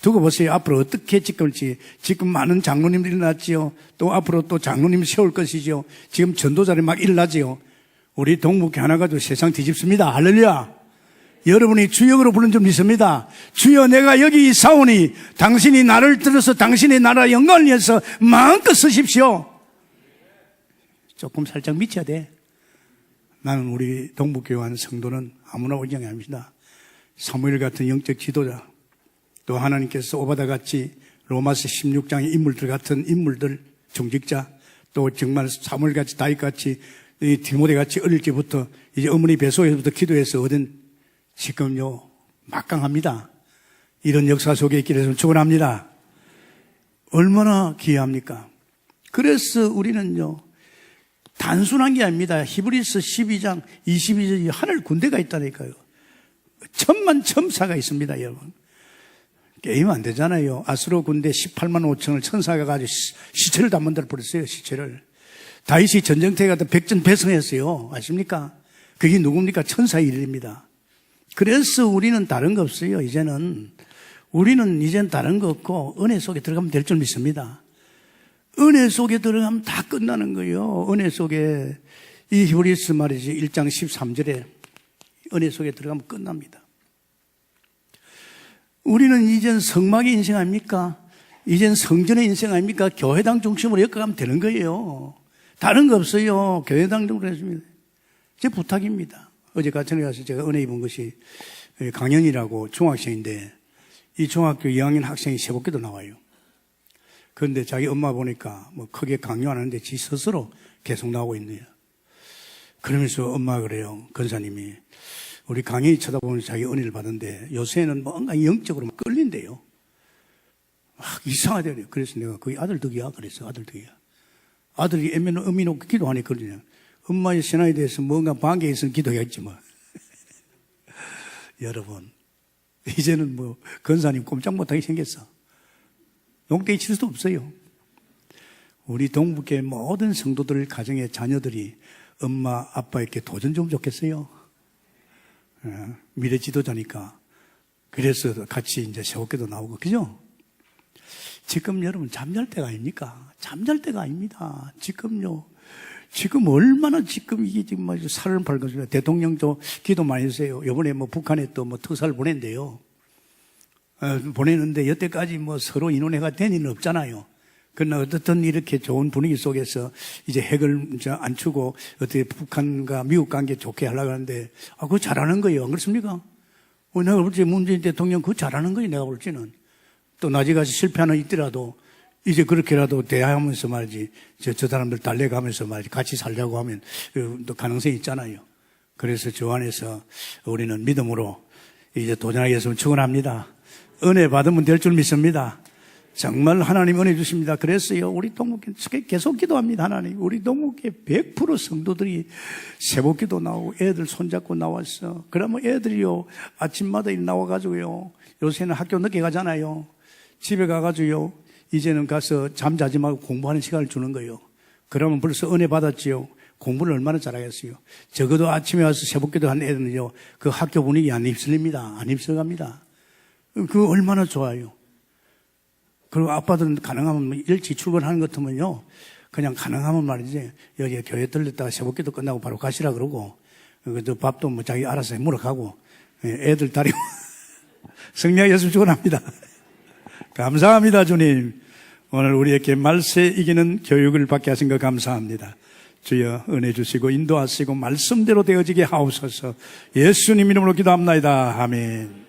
두고 보세요. 앞으로 어떻게 지금을지. 지금 많은 장로님들이 일어났지요. 또 앞으로 또 장로님 세울 것이죠. 지금 전도자들이 막 일어나지요. 우리 동북교 하나 가지고 세상 뒤집습니다. 할렐루야. 여러분이 주역으로 부른 줄 믿습니다. 주여 내가 여기 있사오니 당신이 나를 들어서 당신의 나라 영광을 위해서 마음껏 쓰십시오. 조금 살짝 미쳐야 돼. 나는 우리 동북교회한 성도는 아무나 오지 않습니다. 사무엘 같은 영적 지도자, 또 하나님께서 오바다 같이 로마서 16장의 인물들 같은 인물들, 중직자, 또 정말 사무엘 같이 다윗 같이 디모데 같이 어릴 때부터 이제 어머니 뱃속에서부터 기도해서 얻은 지금요 막강합니다. 이런 역사 속에 있기를 해서 축원합니다. 얼마나 귀합니까? 그래서 우리는요 단순한 게 아닙니다. 히브리서 12장 22절에 하늘 군대가 있다니까요. 천만 첨사가 있습니다, 여러분. 게임 안 되잖아요. 아수르 군대 18만 5천을 천사가 가지고 시체를 다 만들어 버렸어요, 시체를. 다윗이 전쟁터에 가서 백전배승했어요. 아십니까? 그게 누굽니까? 천사의 일입니다. 그래서 우리는 다른 거 없어요, 이제는. 우리는 이젠 다른 거 없고 은혜 속에 들어가면 될 줄 믿습니다. 은혜 속에 들어가면 다 끝나는 거예요. 은혜 속에, 이 히브리서 말이지, 1장 13절에 은혜 속에 들어가면 끝납니다. 우리는 이젠 성막의 인생 아닙니까? 이젠 성전의 인생 아닙니까? 교회당 중심으로 엮어가면 되는 거예요. 다른 거 없어요. 교회당 중심으로 했습니다. 제 부탁입니다. 어제 가천에 가서 제가 은혜 입은 것이 강연이라고 중학생인데 이 중학교 2학년 학생이 새벽기도 나와요. 그런데 자기 엄마 보니까 뭐 크게 강요 안 하는데 지 스스로 계속 나오고 있네요. 그러면서 엄마가 그래요. 권사님이 우리 강연이 쳐다보면서 자기 은혜를 받은데 요새는 뭔가 영적으로 막 끌린대요. 막 이상하대요. 그래서 내가 그게 아들 덕이야. 그래서 아들 덕이야. 아들이 의미 놓고 기도하니 그러냐. 엄마의 신앙에 대해서 뭔가 반개에 있으면 기도하겠지 뭐. 여러분, 이제는 뭐 권사님 꼼짝 못하게 생겼어. 용대기 칠 수도 없어요. 우리 동북의 모든 성도들 가정의 자녀들이 엄마 아빠에게 도전 좀 좋겠어요. 미래 지도자니까. 그래서 같이 이제 세웠기도 나오고, 그죠? 지금 여러분 잠잘 때가 아닙니까? 잠잘 때가 아닙니다. 지금요. 지금 얼마나 지금 이게 지금 막 살을 팔거든요. 대통령도 기도 많이 했어요. 이번에 뭐 북한에 또 뭐 특사를 보낸대요. 보내는데 여태까지 뭐 서로 인원회가 된 일은 없잖아요. 그러나 어떻든 이렇게 좋은 분위기 속에서 이제 핵을 이제 안 추고 어떻게 북한과 미국 관계 좋게 하려고 하는데, 그거 잘하는 거예요. 안 그렇습니까? 내가 볼 때 문재인 대통령 그거 잘하는 거예요. 내가 볼 때는. 또 나중에 가서 실패하는 있더라도 이제 그렇게라도 대화하면서 말이지, 저 사람들 달래가면서 말이지, 같이 살려고 하면 또 가능성이 있잖아요. 그래서 저 안에서 우리는 믿음으로 이제 도전하겠으면 축원합니다. 은혜 받으면 될 줄 믿습니다. 정말 하나님 은혜 주십니다. 그랬어요. 우리 동목회 계속 기도합니다. 하나님. 우리 동목회 100% 성도들이 새벽기도 나오고 애들 손잡고 나왔어. 그러면 애들이요 아침마다 나와가지고요. 요새는 학교 늦게 가잖아요. 집에 가가지고요. 이제는 가서 잠자지 말고 공부하는 시간을 주는 거예요. 그러면 벌써 은혜 받았지요. 공부를 얼마나 잘하겠어요. 적어도 아침에 와서 새벽기도 한 애들은요. 그 학교 분위기 안 휩쓸립니다. 안 휩쓸갑니다. 그거 얼마나 좋아요. 그리고 아빠들은 가능하면 일찍 출근하는 것 같으면요. 그냥 가능하면 말이지. 여기 교회 들렸다가 새벽기도 끝나고 바로 가시라 그러고, 그 밥도 뭐 자기 알아서 물어 가고, 애들 다리고. 승리하였으면 축원합니다. 감사합니다, 주님. 오늘 우리에게 말세 이기는 교육을 받게 하신 거 감사합니다. 주여 은혜 주시고 인도하시고 말씀대로 되어지게 하옵소서. 예수님 이름으로 기도합나이다. 아멘.